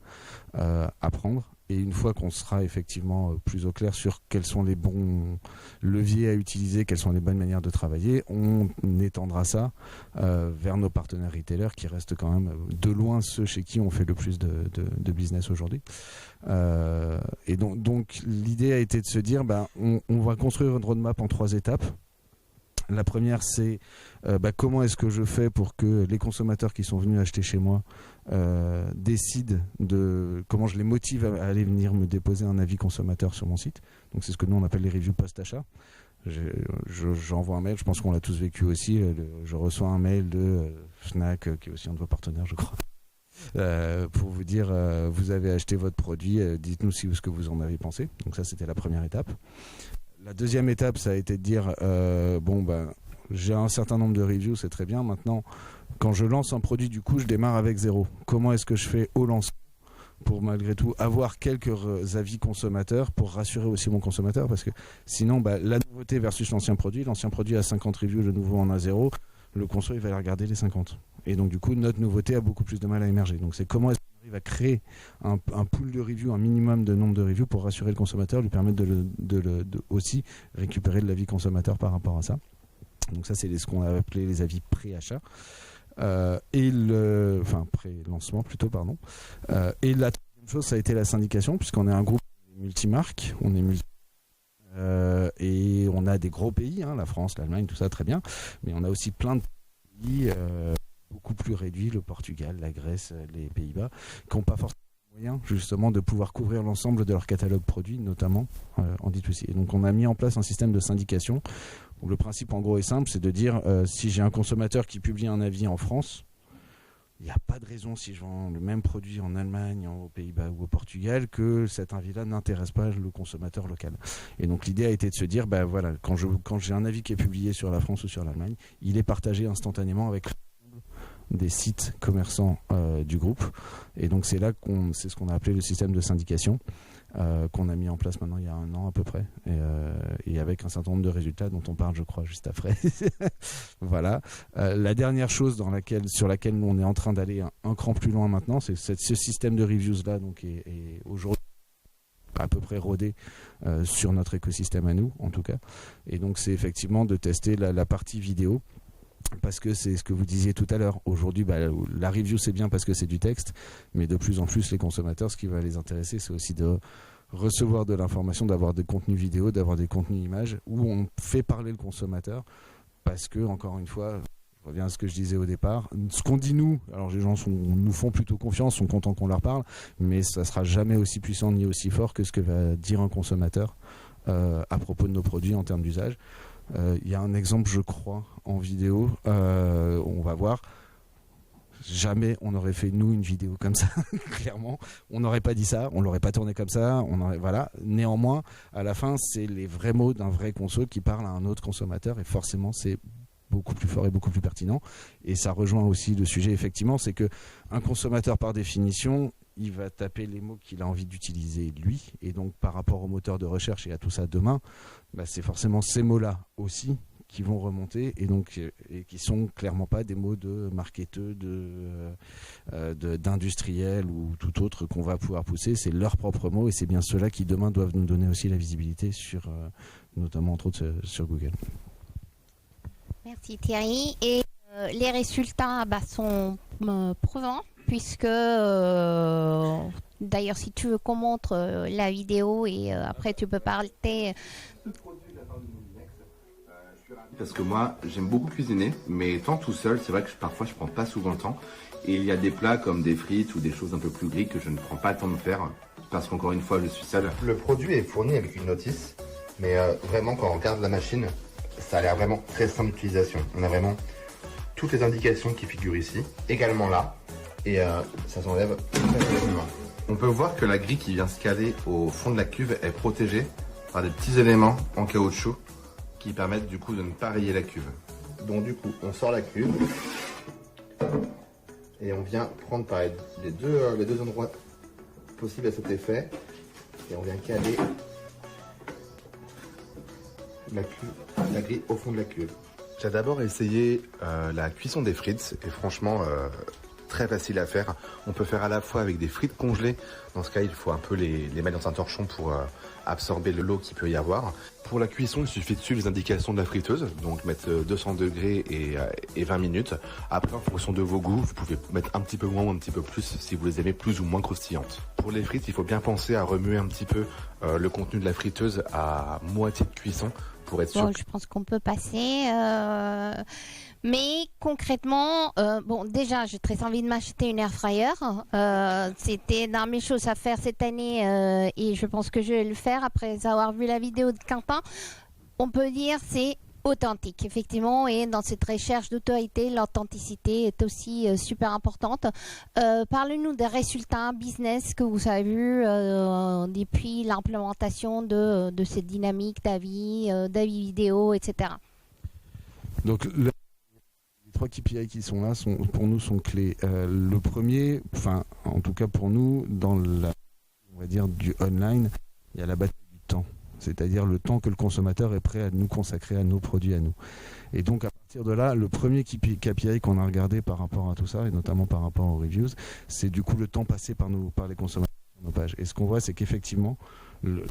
apprendre. Et une fois qu'on sera effectivement plus au clair sur quels sont les bons leviers à utiliser, quelles sont les bonnes manières de travailler, on étendra ça vers nos partenaires retailers qui restent quand même de loin ceux chez qui on fait le plus de business aujourd'hui. Et donc l'idée a été de se dire, on va construire une roadmap en 3 étapes. La première, c'est comment est-ce que je fais pour que les consommateurs qui sont venus acheter chez moi décident de comment je les motive à aller venir me déposer un avis consommateur sur mon site. Donc c'est ce que nous on appelle les reviews post-achat. J'envoie un mail, je pense qu'on l'a tous vécu aussi. Je reçois un mail de Fnac, qui est aussi un de vos partenaires, je crois. Pour vous dire vous avez acheté votre produit, dites-nous ce que vous en avez pensé. Donc ça c'était la première étape. La deuxième étape, ça a été de dire j'ai un certain nombre de reviews, c'est très bien. Maintenant, quand je lance un produit, du coup, je démarre avec 0. Comment est-ce que je fais au lancement pour malgré tout avoir quelques avis consommateurs pour rassurer aussi mon consommateur? Parce que sinon, la nouveauté versus l'ancien produit a 50 reviews, le nouveau en a 0. Le conso, il va aller regarder les 50. Et donc, du coup, notre nouveauté a beaucoup plus de mal à émerger. Donc, c'est comment est-ce qu'on arrive à créer un pool de reviews, un minimum de nombre de reviews pour rassurer le consommateur, lui permettre de aussi récupérer de l'avis consommateur par rapport à ça. Donc ça, c'est ce qu'on a appelé les avis pré-achat. Pré-lancement plutôt, pardon. Et la troisième chose, ça a été la syndication, puisqu'on est un groupe multimarque, et on a des gros pays, la France, l'Allemagne, tout ça, très bien, mais on a aussi plein de pays beaucoup plus réduits, le Portugal, la Grèce, les Pays-Bas, qui n'ont pas forcément moyen justement de pouvoir couvrir l'ensemble de leur catalogue produit, notamment en D2C. Et donc on a mis en place un système de syndication où le principe en gros est simple, c'est de dire si j'ai un consommateur qui publie un avis en France, il n'y a pas de raison si je vends le même produit en Allemagne, aux Pays-Bas ou au Portugal que cet avis-là n'intéresse pas le consommateur local. Et donc l'idée a été de se dire, quand j'ai un avis qui est publié sur la France ou sur l'Allemagne, il est partagé instantanément avec des sites commerçants du groupe. Et donc c'est là c'est ce qu'on a appelé le système de syndication qu'on a mis en place maintenant il y a 1 an à peu près et avec un certain nombre de résultats dont on parle je crois juste après. Voilà. La dernière chose sur laquelle nous on est en train d'aller un cran plus loin maintenant, c'est ce système de reviews là donc est aujourd'hui à peu près rodé sur notre écosystème à nous en tout cas. Et donc c'est effectivement de tester la partie vidéo. Parce que c'est ce que vous disiez tout à l'heure. Aujourd'hui, la review, c'est bien parce que c'est du texte, mais de plus en plus, les consommateurs, ce qui va les intéresser, c'est aussi de recevoir de l'information, d'avoir des contenus vidéo, d'avoir des contenus images, où on fait parler le consommateur, parce que, encore une fois, je reviens à ce que je disais au départ, ce qu'on dit nous, alors les gens nous font plutôt confiance, sont contents qu'on leur parle, mais ça ne sera jamais aussi puissant ni aussi fort que ce que va dire un consommateur à propos de nos produits en termes d'usage. Il y a un exemple, je crois, en vidéo. On va voir. Jamais on aurait fait nous une vidéo comme ça. Clairement, on n'aurait pas dit ça, on l'aurait pas tourné comme ça. Voilà. Néanmoins, à la fin, c'est les vrais mots d'un vrai conso qui parle à un autre consommateur, et forcément, c'est beaucoup plus fort et beaucoup plus pertinent. Et ça rejoint aussi le sujet. Effectivement, c'est que un consommateur, par définition, il va taper les mots qu'il a envie d'utiliser lui, et donc par rapport au moteur de recherche et à tout ça demain, c'est forcément ces mots-là aussi qui vont remonter et donc qui sont clairement pas des mots de marketeux, d'industriels ou tout autre qu'on va pouvoir pousser. C'est leurs propres mots et c'est bien ceux-là qui demain doivent nous donner aussi la visibilité sur, notamment entre autres sur Google. Merci Thierry. Et les résultats sont prouvants. Puisque, d'ailleurs, si tu veux qu'on montre la vidéo et après tu peux parler. Parce que moi, j'aime beaucoup cuisiner, mais étant tout seul, c'est vrai que parfois je prends pas souvent le temps. Et il y a des plats comme des frites ou des choses un peu plus gris que je ne prends pas le temps de faire parce qu'encore une fois, je suis seul. Le produit est fourni avec une notice, mais vraiment quand on regarde la machine, ça a l'air vraiment très simple d'utilisation. On a vraiment toutes les indications qui figurent ici, également là, et ça s'enlève très facilement. On peut voir que la grille qui vient se caler au fond de la cuve est protégée par des petits éléments en caoutchouc qui permettent du coup de ne pas rayer la cuve. Donc du coup, on sort la cuve et on vient prendre pareil les deux endroits possibles à cet effet et on vient caler la grille au fond de la cuve. J'ai d'abord essayé la cuisson des frites et franchement très facile à faire. On peut faire à la fois avec des frites congelées. Dans ce cas, il faut un peu les mettre dans un torchon pour absorber l'eau qu'il peut y avoir. Pour la cuisson, il suffit de suivre les indications de la friteuse, donc mettre 200 degrés et 20 minutes. Après, en fonction de vos goûts, vous pouvez mettre un petit peu moins ou un petit peu plus si vous les aimez plus ou moins croustillantes. Pour les frites, il faut bien penser à remuer un petit peu le contenu de la friteuse à moitié de cuisson pour être sûr. Bon, je pense qu'on peut passer. Mais concrètement, bon, déjà, j'ai très envie de m'acheter une air fryer. C'était dans mes choses à faire cette année et je pense que je vais le faire après avoir vu la vidéo de Quentin. On peut dire c'est authentique, effectivement, et dans cette recherche d'autorité, l'authenticité est aussi super importante. Parlez-nous des résultats business que vous avez vus depuis l'implémentation de cette dynamique d'avis vidéo, etc. Donc, les 3 KPI qui sont là pour nous sont clés. Le premier, enfin, en tout cas pour nous, dans on va dire du online, il y a la bataille du temps. C'est-à-dire le temps que le consommateur est prêt à nous consacrer à nos produits à nous. Et donc à partir de là, le premier KPI qu'on a regardé par rapport à tout ça, et notamment par rapport aux reviews, c'est du coup le temps passé par les consommateurs sur nos pages. Et ce qu'on voit, c'est qu'effectivement, le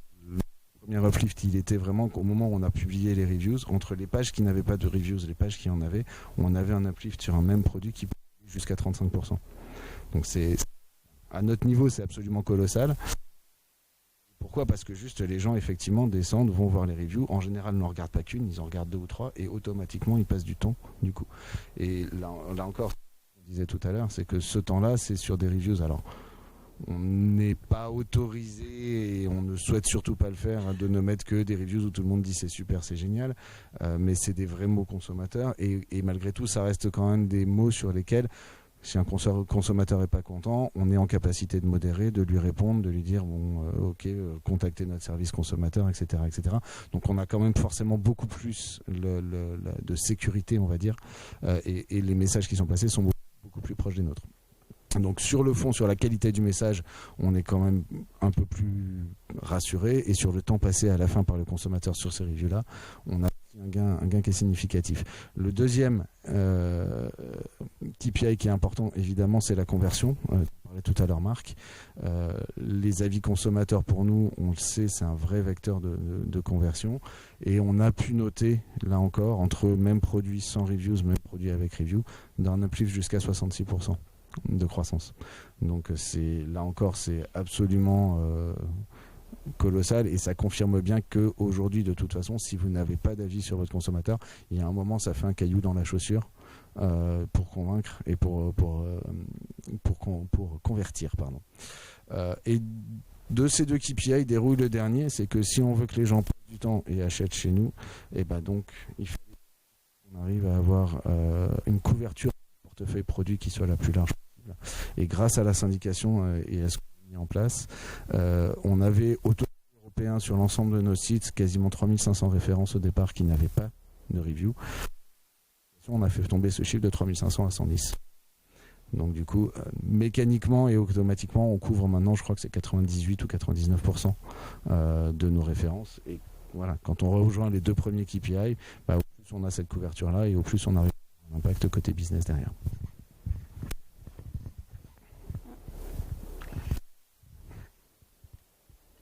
premier uplift, il était vraiment qu'au moment où on a publié les reviews, entre les pages qui n'avaient pas de reviews et les pages qui en avaient, on avait un uplift sur un même produit qui pouvait aller jusqu'à 35%. Donc à notre niveau, c'est absolument colossal. Pourquoi ? Parce que juste les gens effectivement descendent, vont voir les reviews, en général ne regardent pas qu'une, ils en regardent 2 ou 3 et automatiquement ils passent du temps du coup. Et là encore, ce qu'on disait tout à l'heure, c'est que ce temps-là c'est sur des reviews. Alors on n'est pas autorisé et on ne souhaite surtout pas le faire de ne mettre que des reviews où tout le monde dit c'est super, c'est génial, mais c'est des vrais mots consommateurs et malgré tout ça reste quand même des mots sur lesquels si un consommateur n'est pas content, on est en capacité de modérer, de lui répondre, de lui dire bon, ok, contactez notre service consommateur, etc., etc. Donc on a quand même forcément beaucoup plus de sécurité, on va dire, et les messages qui sont passés sont beaucoup plus proches des nôtres. Donc sur le fond, sur la qualité du message, on est quand même un peu plus rassuré, et sur le temps passé à la fin par le consommateur sur ces reviews-là, on a un gain qui est significatif. Le deuxième KPI qui est important, évidemment, c'est la conversion. On parlait tout à l'heure, Marc. Les avis consommateurs, pour nous, on le sait, c'est un vrai vecteur de conversion. Et on a pu noter, là encore, entre même produit sans reviews, même produit avec review, d'un uplift jusqu'à 66% de croissance. Donc là encore, c'est absolument colossal, et ça confirme bien qu'aujourd'hui, de toute façon, si vous n'avez pas d'avis sur votre consommateur, il y a un moment, ça fait un caillou dans la chaussure pour convaincre et pour convertir. Pardon. Et de ces 2 KPI déroule le dernier, c'est que si on veut que les gens passent du temps et achètent chez nous, et ben donc il faut qu'on arrive à avoir une couverture de portefeuille produit qui soit la plus large possible. Et grâce à la syndication et à ce qu'on a mis en place, on avait autour européen sur l'ensemble de nos sites quasiment 3500 références au départ qui n'avaient pas de review. On a fait tomber ce chiffre de 3500 à 110. Donc du coup, mécaniquement et automatiquement, on couvre maintenant, je crois que c'est 98 ou 99% de nos références. Et voilà, quand on rejoint les 2 premiers KPI, au plus on a cette couverture-là et au plus on arrive à un impact côté business derrière.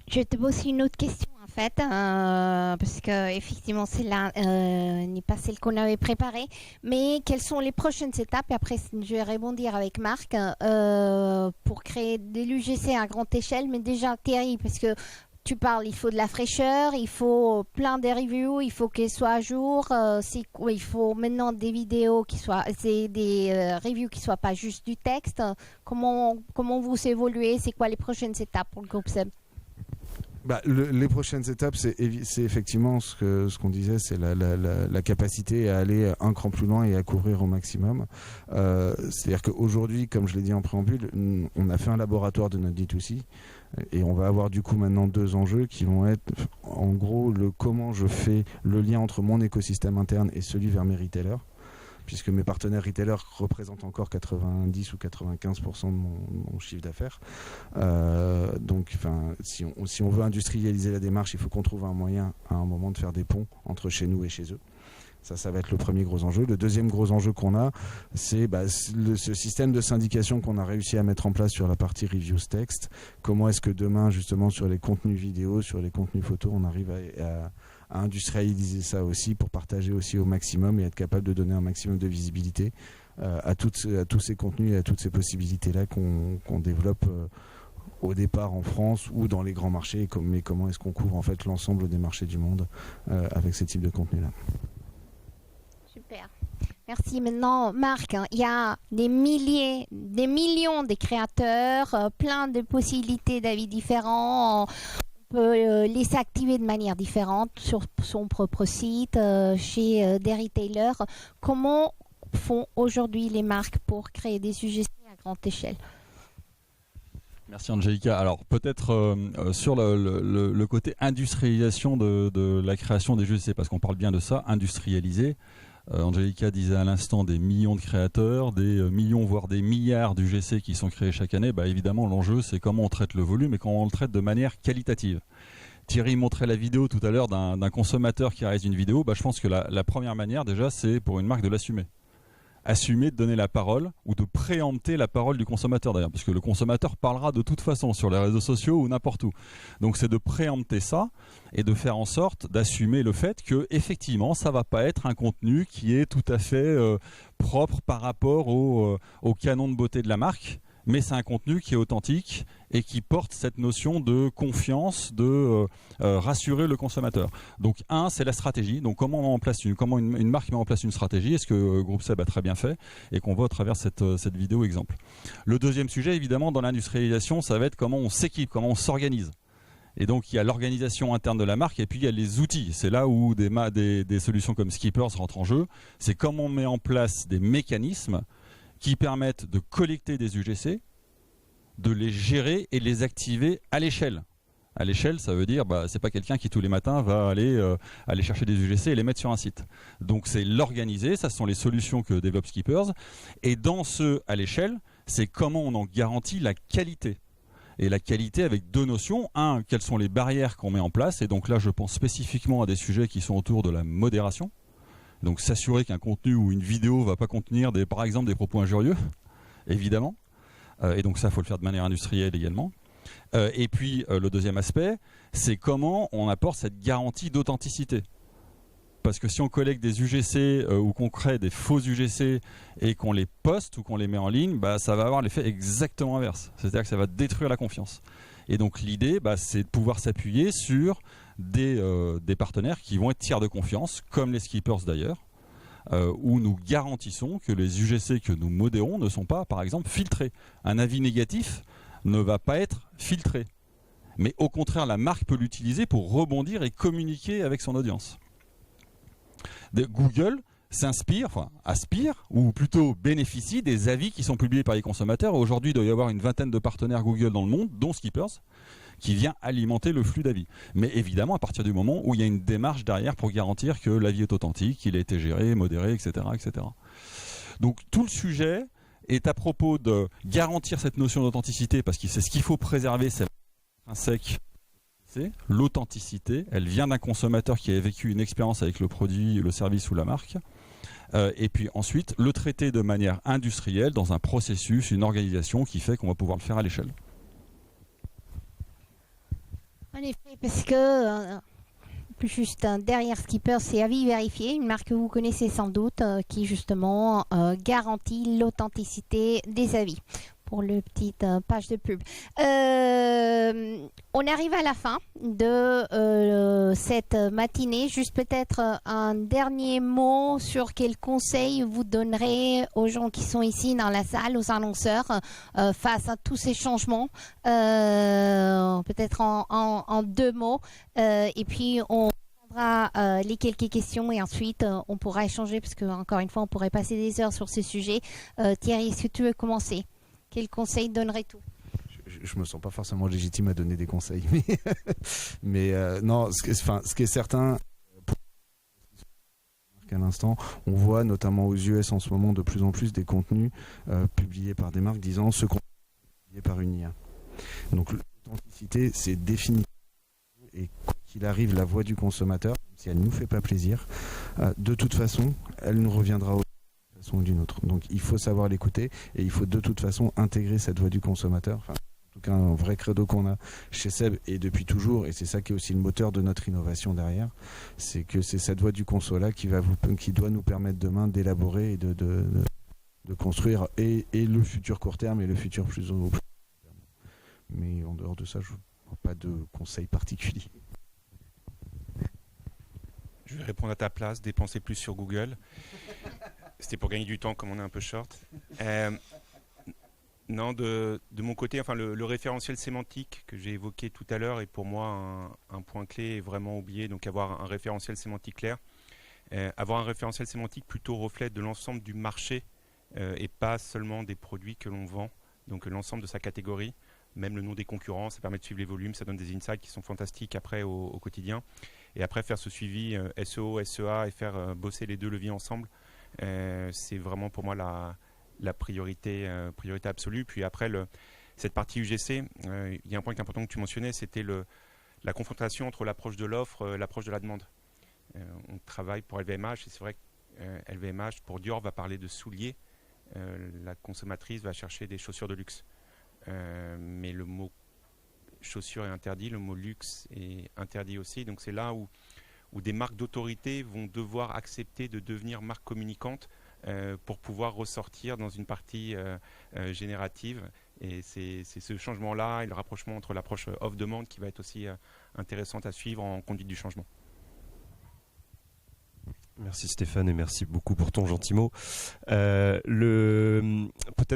Je te pose une autre question en fait, parce que effectivement celle-là n'est pas celle qu'on avait préparée. Mais quelles sont les prochaines étapes? Et après, je vais rebondir avec Marc pour créer de l'UGC à grande échelle. Mais déjà, Thierry, parce que tu parles, il faut de la fraîcheur, il faut plein de reviews, il faut qu'elles soient à jour. Il faut maintenant des vidéos des reviews qui soient pas juste du texte. Comment vous évoluez? C'est quoi les prochaines étapes pour le groupe SEB? Les prochaines étapes, c'est effectivement ce qu'on disait, c'est la capacité à aller un cran plus loin et à couvrir au maximum. C'est-à-dire qu'aujourd'hui, comme je l'ai dit en préambule, on a fait un laboratoire de notre D2C et on va avoir du coup maintenant 2 enjeux qui vont être en gros comment je fais le lien entre mon écosystème interne et celui vers mes retailers, puisque mes partenaires retailers représentent encore 90 ou 95% de mon chiffre d'affaires. Donc, si on veut industrialiser la démarche, il faut qu'on trouve un moyen à un moment de faire des ponts entre chez nous et chez eux. Ça va être le premier gros enjeu. Le deuxième gros enjeu qu'on a, c'est ce système de syndication qu'on a réussi à mettre en place sur la partie reviews text. Comment est-ce que demain, justement, sur les contenus vidéo, sur les contenus photos, on arrive à industrialiser ça aussi pour partager aussi au maximum et être capable de donner un maximum de visibilité à tous ces contenus et à toutes ces possibilités-là qu'on développe au départ en France ou dans les grands marchés. Mais comment est-ce qu'on couvre en fait l'ensemble des marchés du monde avec ces types de contenus-là? Super. Merci. Maintenant, Marc, il y a des millions de créateurs, plein de possibilités d'avis différents. On peut les activer de manière différente sur son propre site, chez des retailers. Comment font aujourd'hui les marques pour créer des UGC à grande échelle? Merci Angelica. Alors peut-être sur le côté industrialisation de la création des UGC, parce qu'on parle bien de ça, industrialiser. Angelica disait à l'instant des millions de créateurs, des millions voire des milliards d'UGC qui sont créés chaque année. Évidemment l'enjeu c'est comment on traite le volume et comment on le traite de manière qualitative. Thierry montrait la vidéo tout à l'heure d'un consommateur qui réalise une vidéo. Je pense que la première manière déjà c'est pour une marque de l'assumer. Assumer de donner la parole ou de préempter la parole du consommateur d'ailleurs, parce que le consommateur parlera de toute façon sur les réseaux sociaux ou n'importe où. Donc c'est de préempter ça et de faire en sorte d'assumer le fait que effectivement ça va pas être un contenu qui est tout à fait propre par rapport au canon de beauté de la marque, mais c'est un contenu qui est authentique et qui porte cette notion de confiance, de rassurer le consommateur. Donc c'est la stratégie. Donc comment on met en place comment une marque met en place une stratégie, et ce que Groupe SEB a très bien fait et qu'on voit à travers cette vidéo exemple. Le deuxième sujet évidemment dans l'industrialisation, ça va être comment on s'équipe, comment on s'organise. Et donc il y a l'organisation interne de la marque et puis il y a les outils. C'est là où des solutions comme Skippers rentrent en jeu. C'est comment on met en place des mécanismes qui permettent de collecter des UGC, de les gérer et les activer à l'échelle. À l'échelle, ça veut dire, c'est pas quelqu'un qui tous les matins va aller chercher des UGC et les mettre sur un site. Donc c'est l'organiser, ça ce sont les solutions que développe Skippers. Et dans à l'échelle, c'est comment on en garantit la qualité. Et la qualité avec 2 notions. Quelles sont les barrières qu'on met en place? Et donc là, je pense spécifiquement à des sujets qui sont autour de la modération. Donc s'assurer qu'un contenu ou une vidéo ne va pas contenir par exemple des propos injurieux, évidemment. Et donc ça, il faut le faire de manière industrielle également. Et puis le deuxième aspect, c'est comment on apporte cette garantie d'authenticité. Parce que si on collecte des UGC ou qu'on crée des faux UGC et qu'on les poste ou qu'on les met en ligne, ça va avoir l'effet exactement inverse. C'est-à-dire que ça va détruire la confiance. Et donc l'idée, c'est de pouvoir s'appuyer sur des partenaires qui vont être tiers de confiance, comme les Skippers d'ailleurs, où nous garantissons que les UGC que nous modérons ne sont pas, par exemple, filtrés. Un avis négatif ne va pas être filtré. Mais au contraire, la marque peut l'utiliser pour rebondir et communiquer avec son audience. Google aspire, ou plutôt bénéficie des avis qui sont publiés par les consommateurs. Aujourd'hui, il doit y avoir une vingtaine de partenaires Google dans le monde, dont Skippers, qui vient alimenter le flux d'avis. Mais évidemment, à partir du moment où il y a une démarche derrière pour garantir que l'avis est authentique, qu'il a été géré, modéré, etc., etc. Donc tout le sujet est à propos de garantir cette notion d'authenticité, parce que c'est ce qu'il faut préserver, c'est l'intrinsèque. C'est l'authenticité, elle vient d'un consommateur qui a vécu une expérience avec le produit, le service ou la marque. Et puis ensuite, le traiter de manière industrielle dans un processus, une organisation qui fait qu'on va pouvoir le faire à l'échelle. En effet, parce que juste derrière Skipper, c'est Avis Vérifié, une marque que vous connaissez sans doute, qui justement garantit l'authenticité des avis. Pour le petite page de pub. On arrive à la fin de cette matinée. Juste peut-être un dernier mot sur quel conseil vous donnerez aux gens qui sont ici dans la salle, aux annonceurs, face à tous ces changements. Peut-être en 2 mots. Et puis on prendra les quelques questions et ensuite on pourra échanger parce que encore une fois on pourrait passer des heures sur ce sujet. Thierry, est-ce que tu veux commencer? Quel conseil donnerais-tu? Je me sens pas forcément légitime à donner des conseils, mais non, ce qui est certain, à l'instant, on voit notamment aux US en ce moment de plus en plus des contenus publiés par des marques disant ce contenu est publié par une IA. Donc l'authenticité, c'est définitivement, et quoi qu'il arrive, la voix du consommateur, même si elle ne nous fait pas plaisir, de toute façon, elle nous reviendra d'une façon ou d'une autre. Donc il faut savoir l'écouter et il faut de toute façon intégrer cette voix du consommateur. Enfin, en tout cas, un vrai credo qu'on a chez Seb et depuis toujours, et c'est ça qui est aussi le moteur de notre innovation derrière, c'est que c'est cette voix du conso là qui doit nous permettre demain d'élaborer et de construire et le futur court terme et le futur plus long terme. Mais en dehors de ça, je n'ai pas de conseils particuliers. Je vais répondre à ta place, dépenser plus sur Google. C'était pour gagner du temps comme on est un peu short. Non, de mon côté, enfin, le référentiel sémantique que j'ai évoqué tout à l'heure est pour moi un point clé et vraiment oublié. Donc avoir un référentiel sémantique clair. Avoir un référentiel sémantique plutôt reflète de l'ensemble du marché et pas seulement des produits que l'on vend. Donc l'ensemble de sa catégorie, même le nom des concurrents, ça permet de suivre les volumes, ça donne des insights qui sont fantastiques après au quotidien. Et après faire ce suivi SEO, SEA et faire bosser les 2 leviers ensemble, c'est vraiment pour moi la priorité absolue. Puis après, cette partie UGC, il y a un point qui est important que tu mentionnais, c'était la confrontation entre l'approche de l'offre et l'approche de la demande. On travaille pour LVMH et c'est vrai que LVMH, pour Dior, va parler de souliers. La consommatrice va chercher des chaussures de luxe. Mais le mot chaussure est interdit, le mot luxe est interdit aussi. Donc c'est là où des marques d'autorité vont devoir accepter de devenir marques communicantes pour pouvoir ressortir dans une partie générative. Et c'est ce changement-là et le rapprochement entre l'approche off-demande qui va être aussi intéressante à suivre en conduite du changement. Merci Stéphane et merci beaucoup pour ton gentil mot. Peut-être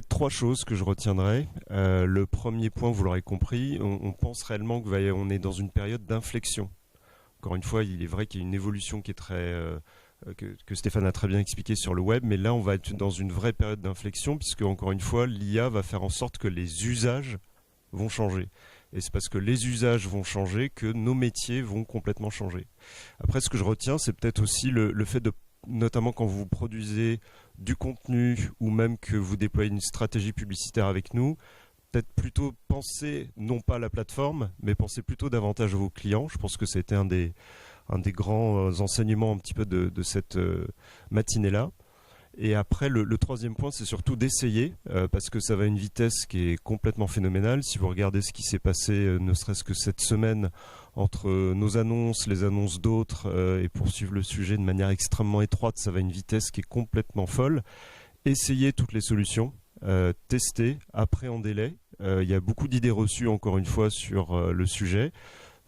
3 choses que je retiendrai. Le premier point, vous l'aurez compris, on pense réellement qu'on est dans une période d'inflexion. Encore une fois, il est vrai qu'il y a une évolution qui est que Stéphane a très bien expliqué sur le web, mais là on va être dans une vraie période d'inflexion puisque encore une fois l'IA va faire en sorte que les usages vont changer. Et c'est parce que les usages vont changer que nos métiers vont complètement changer. Après, ce que je retiens, c'est peut-être aussi le fait de, notamment quand vous produisez du contenu ou même que vous déployez une stratégie publicitaire avec nous, peut-être plutôt penser, non pas à la plateforme, mais penser plutôt davantage à vos clients. Je pense que c'était un des grands enseignements un petit peu de cette matinée-là. Et après, le troisième point, c'est surtout d'essayer, parce que ça va à une vitesse qui est complètement phénoménale. Si vous regardez ce qui s'est passé, ne serait-ce que cette semaine, entre nos annonces, les annonces d'autres, et poursuivre le sujet de manière extrêmement étroite, ça va à une vitesse qui est complètement folle. Essayez toutes les solutions, testez, appréhendez-les. Il y a beaucoup d'idées reçues, encore une fois, sur le sujet.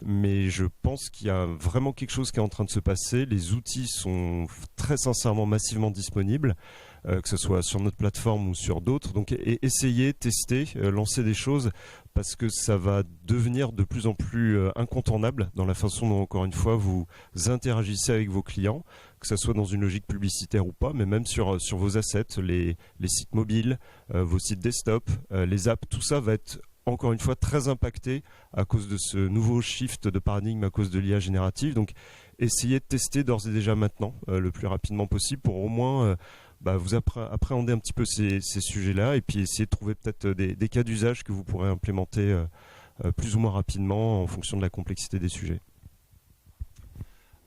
Mais je pense qu'il y a vraiment quelque chose qui est en train de se passer. Les outils sont très sincèrement massivement disponibles, que ce soit sur notre plateforme ou sur d'autres. Donc essayez, testez, lancez des choses parce que ça va devenir de plus en plus incontournable dans la façon dont, encore une fois, vous interagissez avec vos clients, que ce soit dans une logique publicitaire ou pas, mais même sur vos assets, les sites mobiles, vos sites desktop, les apps, tout ça va être encore une fois très impacté à cause de ce nouveau shift de paradigme à cause de l'IA générative. Donc essayez de tester d'ores et déjà maintenant le plus rapidement possible pour au moins vous appréhender un petit peu ces sujets-là et puis essayer de trouver peut-être des cas d'usage que vous pourrez implémenter plus ou moins rapidement en fonction de la complexité des sujets.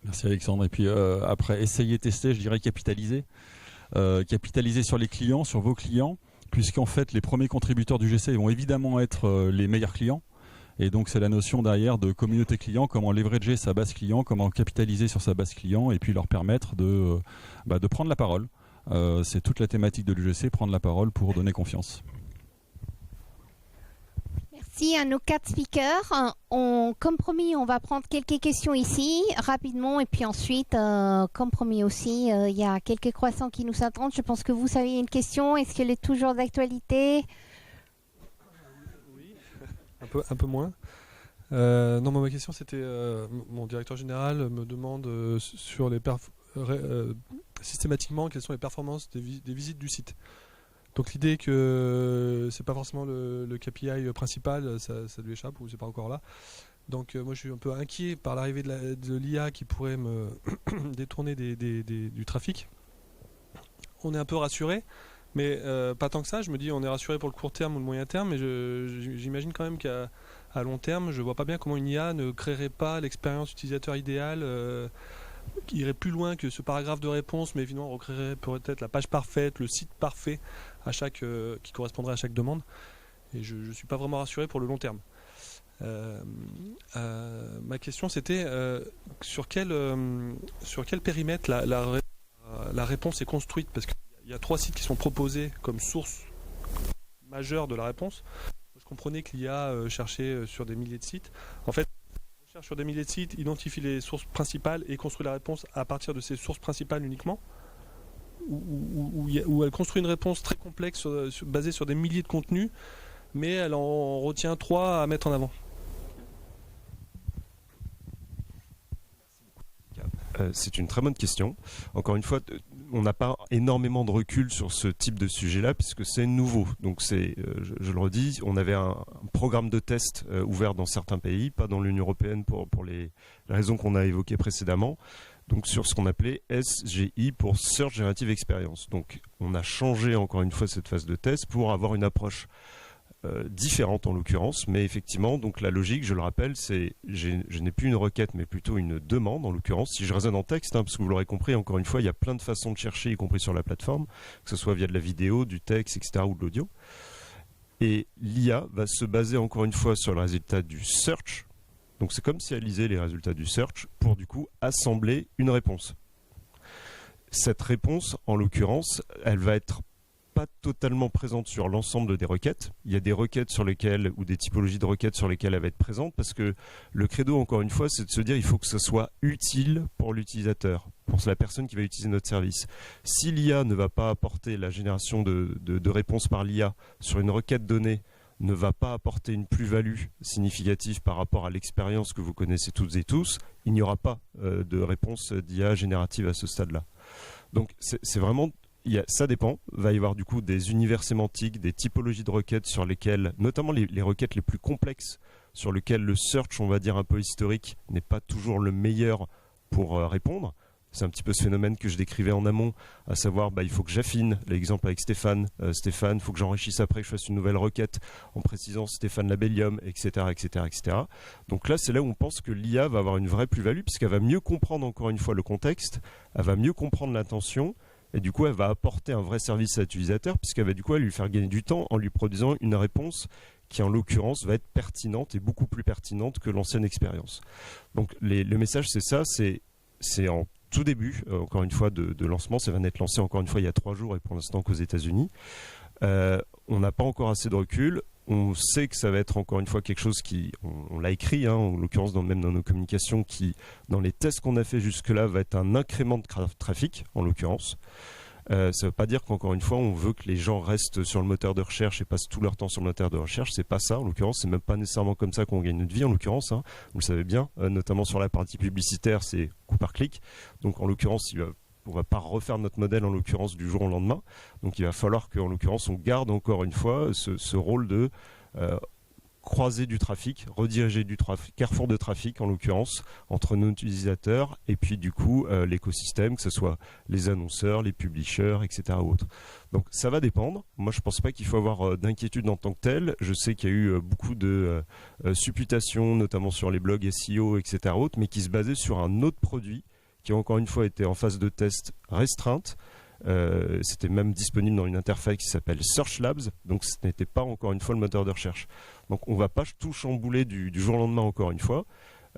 Merci Alexandre. Et puis après, essayer, tester, je dirais capitaliser. Capitaliser sur les clients, sur vos clients, puisqu'en fait les premiers contributeurs du GC vont évidemment être les meilleurs clients. Et donc c'est la notion derrière de communauté client, comment leverager sa base client, comment capitaliser sur sa base client et puis leur permettre de prendre la parole. C'est toute la thématique de l'UGC, prendre la parole pour donner confiance. Merci à nos 4 speakers. Comme promis, on va prendre quelques questions ici, rapidement. Et puis ensuite, comme promis aussi, il y a quelques croissants qui nous attendent. Je pense que vous savez une question. Est-ce qu'elle est toujours d'actualité? Oui, un peu moins. Non, ma question c'était, mon directeur général me demande sur les systématiquement quelles sont les performances des visites du site. Donc l'idée que c'est pas forcément le KPI principal, ça lui échappe ou c'est pas encore là. Donc moi je suis un peu inquiet par l'arrivée de l'IA qui pourrait me détourner du trafic. On est un peu rassuré, mais pas tant que ça. Je me dis on est rassuré pour le court terme ou le moyen terme, mais j'imagine quand même qu'à long terme, je vois pas bien comment une IA ne créerait pas l'expérience utilisateur idéale, qui irait plus loin que ce paragraphe de réponse, mais évidemment recréerait peut-être la page parfaite, le site parfait qui correspondrait à chaque demande. Et je ne suis pas vraiment rassuré pour le long terme. Ma question c'était sur quel périmètre la réponse est construite, parce qu'il y a 3 sites qui sont proposés comme source majeure de la réponse. Je comprenais que l'IA cherchait sur des milliers de sites. En fait, on cherche sur des milliers de sites, identifie les sources principales et construit la réponse à partir de ces sources principales uniquement, ou elle construit une réponse très complexe basée sur des milliers de contenus, mais elle en retient 3 à mettre en avant. C'est une très bonne question. Encore une fois, on n'a pas énormément de recul sur ce type de sujet-là puisque c'est nouveau. Donc je le redis, on avait un programme de test ouvert dans certains pays, pas dans l'Union européenne pour les raisons qu'on a évoquées précédemment. Donc sur ce qu'on appelait SGI pour Search Generative Experience. Donc on a changé encore une fois cette phase de test pour avoir une approche différente en l'occurrence, mais effectivement, donc la logique, je le rappelle, c'est je n'ai plus une requête, mais plutôt une demande en l'occurrence. Si je raisonne en texte, parce que vous l'aurez compris, encore une fois, il y a plein de façons de chercher, y compris sur la plateforme, que ce soit via de la vidéo, du texte, etc., ou de l'audio. Et l'IA va se baser encore une fois sur le résultat du search. Donc c'est comme si elle lisait les résultats du search pour du coup assembler une réponse. Cette réponse, en l'occurrence, elle va être pas totalement présente sur l'ensemble des requêtes. Il y a des requêtes sur lesquelles, ou des typologies de requêtes sur lesquelles elle va être présente, parce que le credo, encore une fois, c'est de se dire il faut que ce soit utile pour l'utilisateur, pour la personne qui va utiliser notre service. Si l'IA ne va pas apporter la génération de réponses par l'IA sur une requête donnée, ne va pas apporter une plus-value significative par rapport à l'expérience que vous connaissez toutes et tous, il n'y aura pas de réponse d'IA générative à ce stade-là. Donc c'est vraiment... ça dépend. Il va y avoir du coup des univers sémantiques, des typologies de requêtes sur lesquelles, notamment les requêtes les plus complexes, sur lesquelles le search, on va dire un peu historique, n'est pas toujours le meilleur pour répondre. C'est un petit peu ce phénomène que je décrivais en amont, à savoir il faut que j'affine, l'exemple avec Stéphane. Stéphane, il faut que j'enrichisse après, que je fasse une nouvelle requête en précisant Stéphane Labellium, etc., etc., etc. Donc là, c'est là où on pense que l'IA va avoir une vraie plus-value, puisqu'elle va mieux comprendre encore une fois le contexte, elle va mieux comprendre l'intention, et du coup, elle va apporter un vrai service à l'utilisateur, puisqu'elle va du coup lui faire gagner du temps en lui produisant une réponse qui, en l'occurrence, va être pertinente et beaucoup plus pertinente que l'ancienne expérience. Donc, le message, c'est ça, c'est en tout début, encore une fois, de lancement. Ça va être lancé, encore une fois, il y a 3 jours et pour l'instant qu'aux États-Unis. On n'a pas encore assez de recul. On sait que ça va être encore une fois quelque chose qui, on l'a écrit, en l'occurrence même dans nos communications, qui, dans les tests qu'on a fait jusque-là, va être un incrément de trafic, en l'occurrence. Ça ne veut pas dire qu'encore une fois, on veut que les gens restent sur le moteur de recherche et passent tout leur temps sur le moteur de recherche. C'est pas ça, en l'occurrence. C'est même pas nécessairement comme ça qu'on gagne notre vie, en l'occurrence. Vous le savez bien, notamment sur la partie publicitaire, c'est coup par clic. Donc, en l'occurrence, on ne va pas refaire notre modèle en l'occurrence du jour au lendemain. Donc il va falloir qu'en l'occurrence on garde encore une fois ce rôle de croiser du trafic, rediriger du trafic, carrefour de trafic en l'occurrence, entre nos utilisateurs et puis du coup l'écosystème, que ce soit les annonceurs, les publishers, etc. Autres. Donc ça va dépendre. Moi je ne pense pas qu'il faut avoir d'inquiétude en tant que tel. Je sais qu'il y a eu beaucoup de supputations, notamment sur les blogs SEO, etc. Autres, mais qui se basaient sur un autre produit qui encore une fois était en phase de test restreinte. C'était même disponible dans une interface qui s'appelle Search Labs, donc ce n'était pas encore une fois le moteur de recherche. Donc on ne va pas tout chambouler du jour au lendemain encore une fois,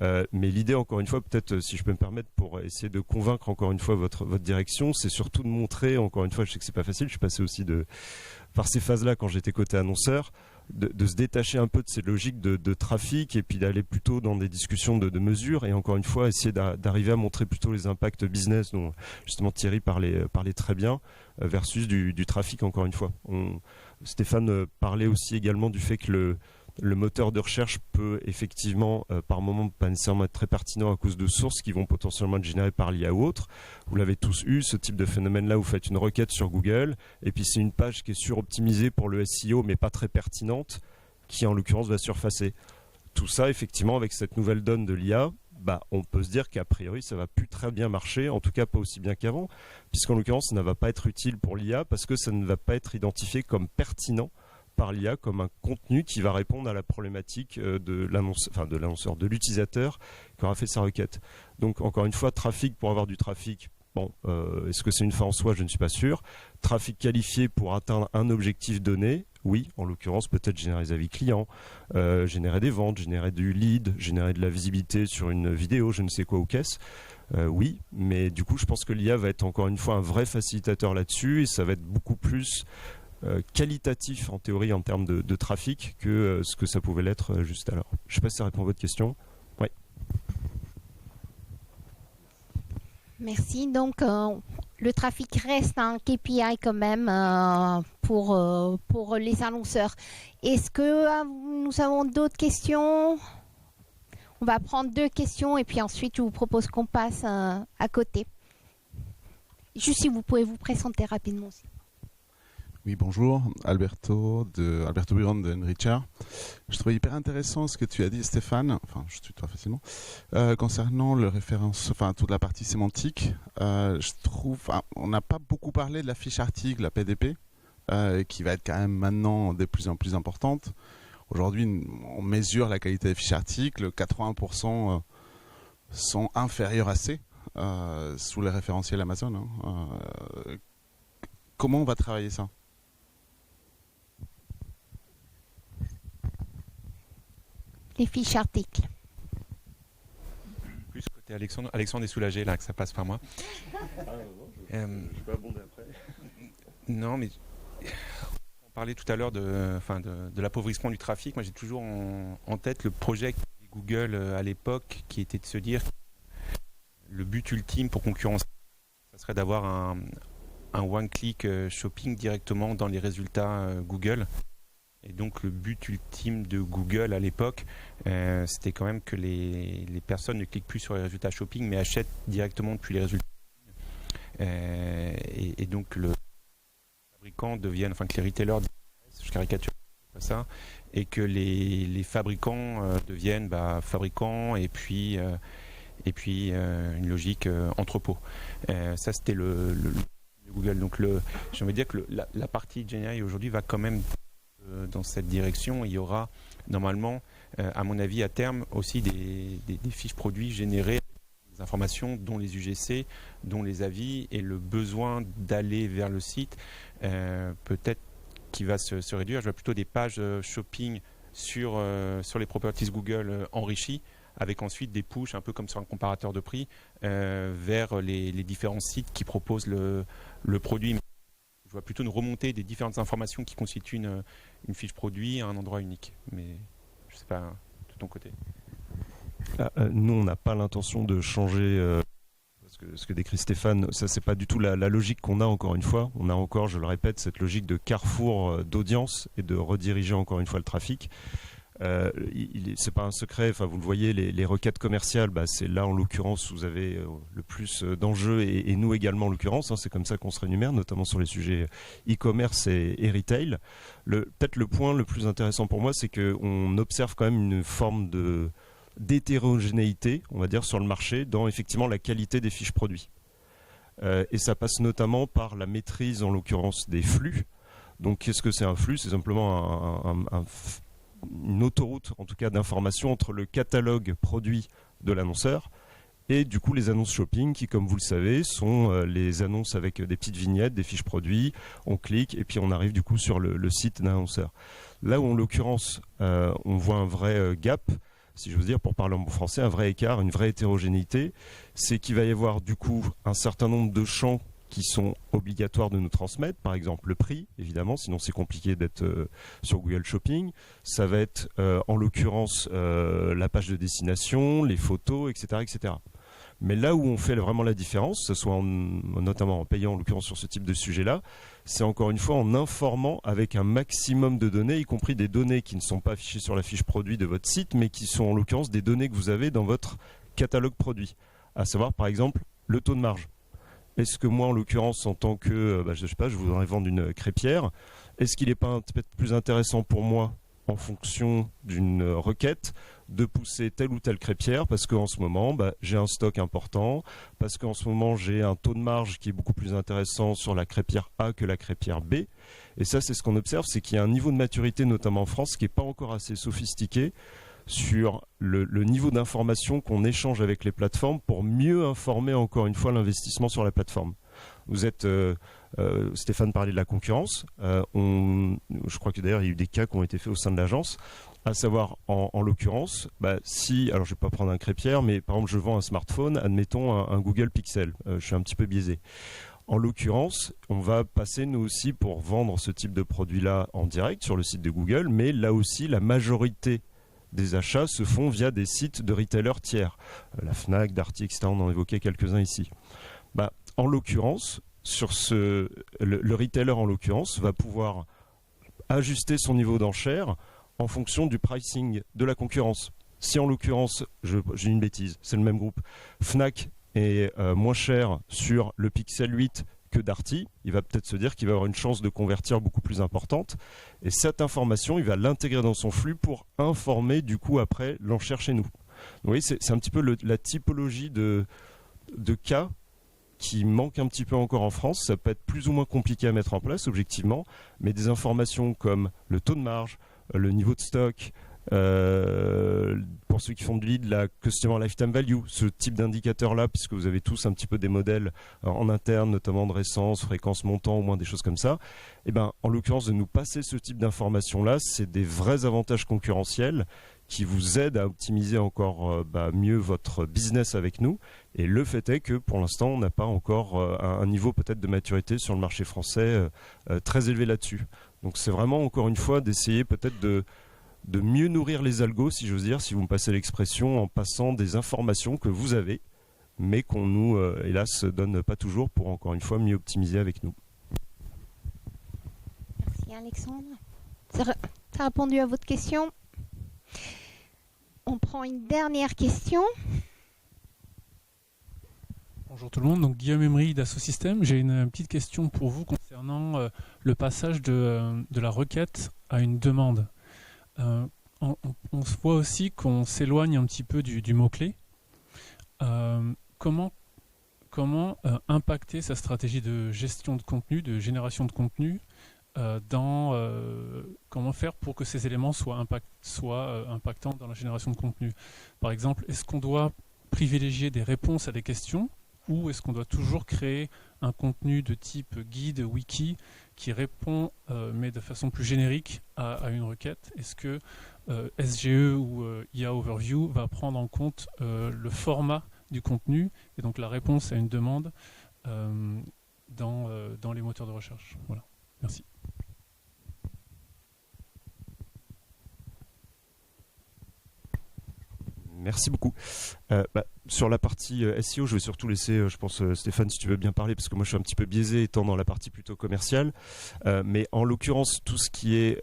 mais l'idée encore une fois, peut-être si je peux me permettre pour essayer de convaincre encore une fois votre direction, c'est surtout de montrer, encore une fois, je sais que c'est pas facile, je suis passé aussi par ces phases-là quand j'étais côté annonceur, de se détacher un peu de ces logiques de trafic et puis d'aller plutôt dans des discussions de mesures et encore une fois essayer d'arriver à montrer plutôt les impacts business dont justement Thierry parlait très bien versus du trafic encore une fois. Stéphane parlait aussi également du fait que le moteur de recherche peut effectivement par moment pas nécessairement être très pertinent à cause de sources qui vont potentiellement être générées par l'IA ou autre. Vous l'avez tous eu, ce type de phénomène-là, vous faites une requête sur Google et puis c'est une page qui est suroptimisée pour le SEO mais pas très pertinente qui en l'occurrence va surfacer. Tout ça effectivement avec cette nouvelle donne de l'IA, on peut se dire qu'a priori ça va plus très bien marcher, en tout cas pas aussi bien qu'avant, puisqu'en l'occurrence ça ne va pas être utile pour l'IA parce que ça ne va pas être identifié comme pertinent par l'IA comme un contenu qui va répondre à la problématique de l'annonceur, de l'utilisateur qui aura fait sa requête. Donc encore une fois, trafic pour avoir du trafic, est-ce que c'est une fin en soi? Je ne suis pas sûr. Trafic qualifié pour atteindre un objectif donné, oui, en l'occurrence peut-être générer des avis clients, générer des ventes, générer du lead, générer de la visibilité sur une vidéo, je ne sais quoi ou qu'est-ce. Oui, mais du coup je pense que l'IA va être encore une fois un vrai facilitateur là-dessus et ça va être beaucoup plus qualitatif en théorie en termes de trafic que ce que ça pouvait l'être juste alors. Je ne sais pas si ça répond à votre question. Oui. Merci. Donc, le trafic reste un KPI quand même pour les annonceurs. Est-ce que nous avons d'autres questions? On va prendre 2 questions et puis ensuite je vous propose qu'on passe à côté. Juste si vous pouvez vous présenter rapidement aussi. Oui, bonjour, Alberto Buron de Enrichar. Je trouvais hyper intéressant ce que tu as dit, Stéphane, enfin je tutoie facilement, concernant le référence, toute la partie sémantique. Je trouve, on n'a pas beaucoup parlé de la fiche article, la PDP, qui va être quand même maintenant de plus en plus importante. Aujourd'hui, on mesure la qualité des fiches articles, 80% sont inférieurs à C, sous les référentiels Amazon. Comment on va travailler ça ? Les fiches articles. Plus côté Alexandre. Alexandre est soulagé là que ça passe par moi. Je suis pas abondé après. Non, mais on parlait tout à l'heure de l'appauvrissement du trafic. Moi, j'ai toujours en tête le projet Google à l'époque qui était de se dire que le but ultime pour concurrencer, ça serait d'avoir un one-click shopping directement dans les résultats Google. Et donc le but ultime de Google à l'époque, c'était quand même que les personnes ne cliquent plus sur les résultats shopping, mais achètent directement depuis les résultats. Et donc les fabricants deviennent, que les retailers, je caricature ça, et que les fabricants deviennent fabricants et puis une logique entrepôt. Ça c'était le Google. Donc j'ai envie de dire que la partie GenAI aujourd'hui va quand même dans cette direction. Il y aura normalement, à mon avis, à terme aussi des fiches produits générées, des informations dont les UGC, dont les avis et le besoin d'aller vers le site, peut-être qui va se réduire. Je vois plutôt des pages shopping sur les properties Google enrichies, avec ensuite des pushes, un peu comme sur un comparateur de prix, vers les différents sites qui proposent le produit. Je vois plutôt une remontée des différentes informations qui constituent une fiche produit à un endroit unique. Mais je ne sais pas, de ton côté. Nous, on n'a pas l'intention de changer ce que décrit Stéphane. Ça, c'est pas du tout la logique qu'on a, encore une fois. On a encore, je le répète, cette logique de carrefour d'audience et de rediriger encore une fois le trafic. C'est pas un secret, vous le voyez, les requêtes commerciales, c'est là en l'occurrence où vous avez le plus d'enjeux et nous également en l'occurrence, c'est comme ça qu'on se rémunère, notamment sur les sujets e-commerce et retail. Peut-être le point le plus intéressant pour moi, c'est qu'on observe quand même une forme d'hétérogénéité, on va dire, sur le marché dans effectivement la qualité des fiches produits. Et ça passe notamment par la maîtrise en l'occurrence des flux. Donc qu'est-ce que c'est un flux? C'est simplement une autoroute en tout cas d'information entre le catalogue produit de l'annonceur et du coup les annonces shopping qui, comme vous le savez, sont les annonces avec des petites vignettes, des fiches produits, on clique et puis on arrive du coup sur le site d'un annonceur. Là où en l'occurrence on voit un vrai gap, si je veux dire, pour parler en bon français, un vrai écart, une vraie hétérogénéité, c'est qu'il va y avoir du coup un certain nombre de champs qui sont obligatoires de nous transmettre, par exemple le prix, évidemment, sinon c'est compliqué d'être sur Google Shopping. Ça va être en l'occurrence la page de destination, les photos, etc., etc. Mais là où on fait vraiment la différence, que ce soit notamment en payant en l'occurrence sur ce type de sujet-là, c'est encore une fois en informant avec un maximum de données, y compris des données qui ne sont pas affichées sur la fiche produit de votre site, mais qui sont en l'occurrence des données que vous avez dans votre catalogue produit. À savoir par exemple le taux de marge. Est-ce que moi, en l'occurrence, en tant que, je sais pas, je voudrais vendre une crêpière, est-ce qu'il n'est pas peut-être plus intéressant pour moi, en fonction d'une requête, de pousser telle ou telle crêpière parce qu'en ce moment, j'ai un stock important, parce qu'en ce moment, j'ai un taux de marge qui est beaucoup plus intéressant sur la crêpière A que la crêpière B. Et ça, c'est ce qu'on observe, c'est qu'il y a un niveau de maturité, notamment en France, qui n'est pas encore assez sophistiqué sur le niveau d'information qu'on échange avec les plateformes pour mieux informer encore une fois l'investissement sur la plateforme. Vous êtes, Stéphane parlait de la concurrence, je crois que d'ailleurs il y a eu des cas qui ont été faits au sein de l'agence, à savoir en l'occurrence, si, alors je ne vais pas prendre un crêpière, mais par exemple je vends un smartphone, admettons un Google Pixel, je suis un petit peu biaisé. En l'occurrence, on va passer nous aussi pour vendre ce type de produit-là en direct sur le site de Google, mais là aussi la majorité des achats se font via des sites de retailers tiers. La Fnac, Darty, etc. On en évoquait quelques-uns ici. En l'occurrence, le retailer en l'occurrence va pouvoir ajuster son niveau d'enchère en fonction du pricing de la concurrence. Si en l'occurrence, j'ai une bêtise, c'est le même groupe, Fnac est moins cher sur le Pixel 8 que Darty, il va peut-être se dire qu'il va avoir une chance de convertir beaucoup plus importante. Et cette information, il va l'intégrer dans son flux pour informer du coup après l'enchère chez nous. Donc, vous voyez, c'est un petit peu la typologie de cas qui manque un petit peu encore en France. Ça peut être plus ou moins compliqué à mettre en place objectivement, mais des informations comme le taux de marge, le niveau de stock, pour ceux qui font du lead, la Customer Lifetime Value, ce type d'indicateur-là, puisque vous avez tous un petit peu des modèles en interne, notamment de récence, fréquence, montant, au moins des choses comme ça, et en l'occurrence de nous passer ce type d'informations-là, c'est des vrais avantages concurrentiels qui vous aident à optimiser encore mieux votre business avec nous. Et le fait est que pour l'instant, on n'a pas encore un niveau peut-être de maturité sur le marché français très élevé là-dessus. Donc c'est vraiment encore une fois d'essayer peut-être de mieux nourrir les algos, si j'ose dire, si vous me passez l'expression, en passant des informations que vous avez, mais qu'on nous, hélas, donne pas toujours pour, encore une fois, mieux optimiser avec nous. Merci Alexandre. Ça a répondu à votre question. On prend une dernière question. Bonjour tout le monde, donc Guillaume Emery d'Assosystème. J'ai une petite question pour vous concernant le passage de la requête à une demande. On se voit aussi qu'on s'éloigne un petit peu du mot-clé. Comment impacter sa stratégie de gestion de contenu, de génération de contenu, comment faire pour que ces éléments soient impactants dans la génération de contenu. Par exemple, est-ce qu'on doit privilégier des réponses à des questions ou est-ce qu'on doit toujours créer un contenu de type guide, wiki, qui répond, mais de façon plus générique, à une requête? Est-ce que SGE ou IA Overview va prendre en compte le format du contenu et donc la réponse à une demande dans les moteurs de recherche? Voilà. Merci. Merci beaucoup. Sur la partie SEO, je vais surtout laisser, je pense, Stéphane, si tu veux bien parler, parce que moi je suis un petit peu biaisé étant dans la partie plutôt commerciale. Mais en l'occurrence, tout ce qui est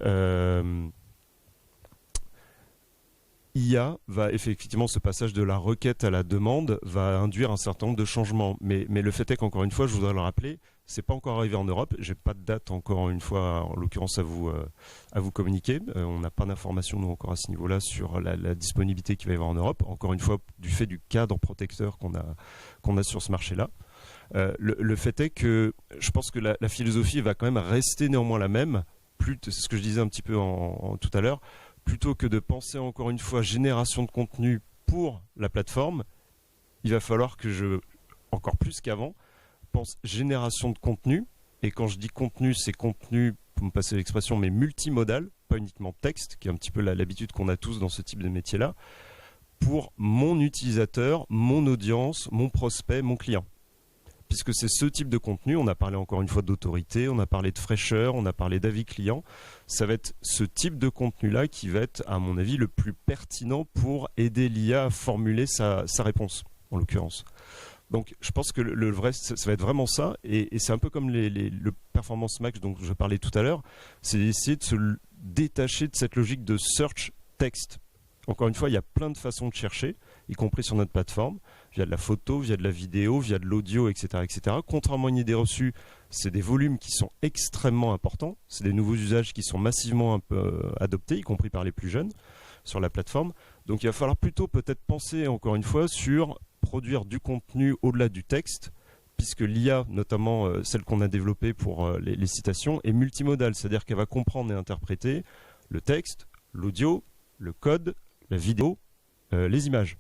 IA va effectivement, ce passage de la requête à la demande va induire un certain nombre de changements. Mais le fait est qu'encore une fois, je voudrais le rappeler, c'est pas encore arrivé en Europe. J'ai pas de date encore une fois, en l'occurrence à vous communiquer. On n'a pas d'informations nous encore à ce niveau-là sur la disponibilité qu'il va y avoir en Europe. Encore une fois, du fait du cadre protecteur qu'on a sur ce marché-là. Le fait est que je pense que la philosophie va quand même rester néanmoins la même. C'est ce que je disais un petit peu tout à l'heure. Plutôt que de penser encore une fois génération de contenu pour la plateforme, il va falloir que encore plus qu'avant, pense génération de contenu. Et quand je dis contenu, c'est contenu, pour me passer l'expression, mais multimodal, pas uniquement texte, qui est un petit peu l'habitude qu'on a tous dans ce type de métier-là, pour mon utilisateur, mon audience, mon prospect, mon client. puisque c'est ce type de contenu. On a parlé encore une fois d'autorité, on a parlé de fraîcheur, on a parlé d'avis client. Ça va être ce type de contenu-là qui va être, à mon avis, le plus pertinent pour aider l'IA à formuler sa réponse, en l'occurrence. Donc je pense que le vrai, ça va être vraiment ça, et c'est un peu comme le Performance Max dont je parlais tout à l'heure, c'est d'essayer de se détacher de cette logique de search text. Encore une fois, il y a plein de façons de chercher, y compris sur notre plateforme, via de la photo, via de la vidéo, via de l'audio, etc., etc. Contrairement à une idée reçue, c'est des volumes qui sont extrêmement importants, c'est des nouveaux usages qui sont massivement adoptés, y compris par les plus jeunes, sur la plateforme. Donc il va falloir plutôt peut-être penser, encore une fois, sur produire du contenu au-delà du texte, puisque l'IA, notamment celle qu'on a développée pour les citations, est multimodale, c'est-à-dire qu'elle va comprendre et interpréter le texte, l'audio, le code, la vidéo, les images.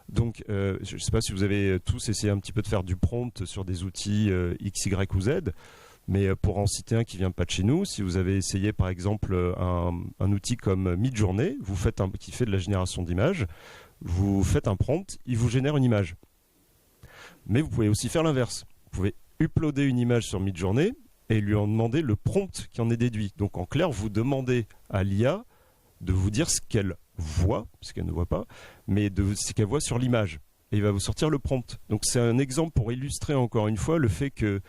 Donc, je ne sais pas si vous avez tous essayé un petit peu de faire du prompt sur des outils X, Y ou Z, mais pour en citer un qui vient pas de chez nous, si vous avez essayé par exemple un outil comme Midjourney, qui fait de la génération d'images, vous faites un prompt, il vous génère une image. Mais vous pouvez aussi faire l'inverse. Vous pouvez uploader une image sur Midjourney et lui en demander le prompt qui en est déduit. Donc en clair, vous demandez à l'IA de vous dire ce qu'elle voit, parce qu'elle ne voit pas, mais de ce qu'elle voit sur l'image. Et il va vous sortir le prompt. Donc c'est un exemple pour illustrer encore une fois le fait que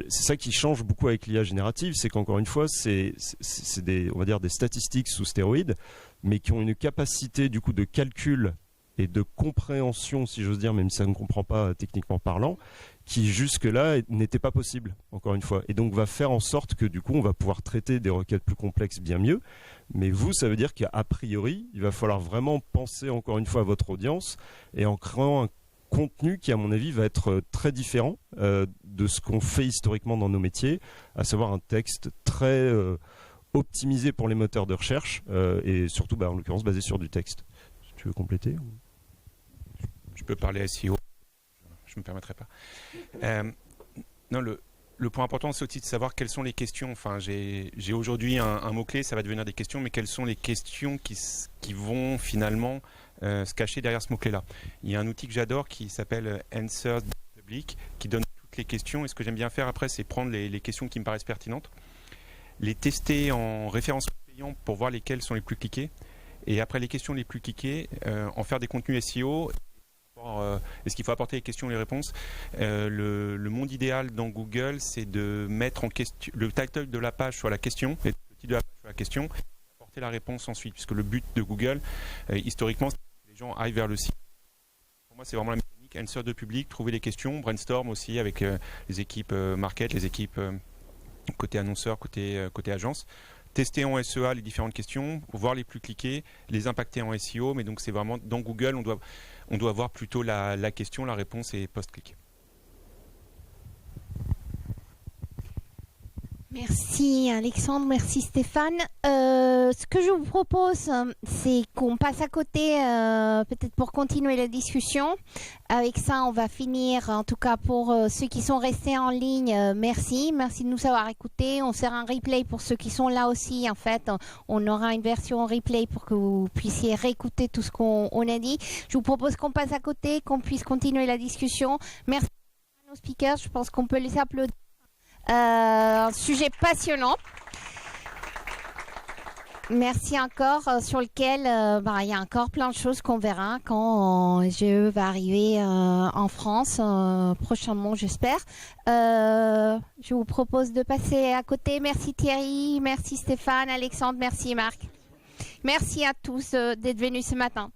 c'est ça qui change beaucoup avec l'IA générative, c'est qu'encore une fois, c'est des, on va dire, des statistiques sous stéroïdes, mais qui ont une capacité du coup de calcul et de compréhension, si j'ose dire, même si ça ne comprend pas techniquement parlant, qui jusque-là n'était pas possible, encore une fois. Et donc va faire en sorte que du coup, on va pouvoir traiter des requêtes plus complexes bien mieux. Mais vous, ça veut dire qu'a priori, il va falloir vraiment penser encore une fois à votre audience et en créant un contenu qui, à mon avis, va être très différent de ce qu'on fait historiquement dans nos métiers, à savoir un texte très optimisé pour les moteurs de recherche et surtout, en l'occurrence, basé sur du texte. Tu veux compléter ou... Je peux parler SEO, je ne me permettrai pas. Non, le point important, c'est aussi de savoir quelles sont les questions. Enfin, j'ai aujourd'hui un mot-clé, ça va devenir des questions, mais quelles sont les questions qui vont finalement se cacher derrière ce mot-clé-là. Il y a un outil que j'adore qui s'appelle Answers Public, qui donne toutes les questions. Et ce que j'aime bien faire après, c'est prendre les questions qui me paraissent pertinentes, les tester en référencement payant pour voir lesquelles sont les plus cliquées. Et après les questions les plus cliquées, en faire des contenus SEO. Est-ce qu'il faut apporter les questions et les réponses? Le monde idéal dans Google, c'est de mettre en question le title de la page sur la question, et le titre de la page sur la question, et apporter la réponse ensuite. Puisque le but de Google, historiquement, c'est que les gens aillent vers le site. Pour moi, c'est vraiment la mécanique. Answer de public, trouver les questions, brainstorm aussi avec les équipes market, les équipes côté annonceur, côté agence. Tester en SEA les différentes questions, voir les plus cliquées, les impacter en SEO. Mais donc c'est vraiment dans Google, on doit voir plutôt la question, la réponse et post-clic. Merci Alexandre, merci Stéphane. Ce que je vous propose, c'est qu'on passe à côté, peut-être pour continuer la discussion. Avec ça, on va finir, en tout cas pour ceux qui sont restés en ligne, merci de nous avoir écoutés. On sert un replay pour ceux qui sont là aussi. En fait, on aura une version replay pour que vous puissiez réécouter tout ce qu'on a dit. Je vous propose qu'on passe à côté, qu'on puisse continuer la discussion. Merci à nos speakers, je pense qu'on peut les applaudir. Un sujet passionnant. Merci encore, sur lequel il y a encore plein de choses qu'on verra quand GE va arriver en France prochainement, j'espère. Je vous propose de passer à côté. Merci Thierry, merci Stéphane, Alexandre, merci Marc. Merci à tous d'être venus ce matin.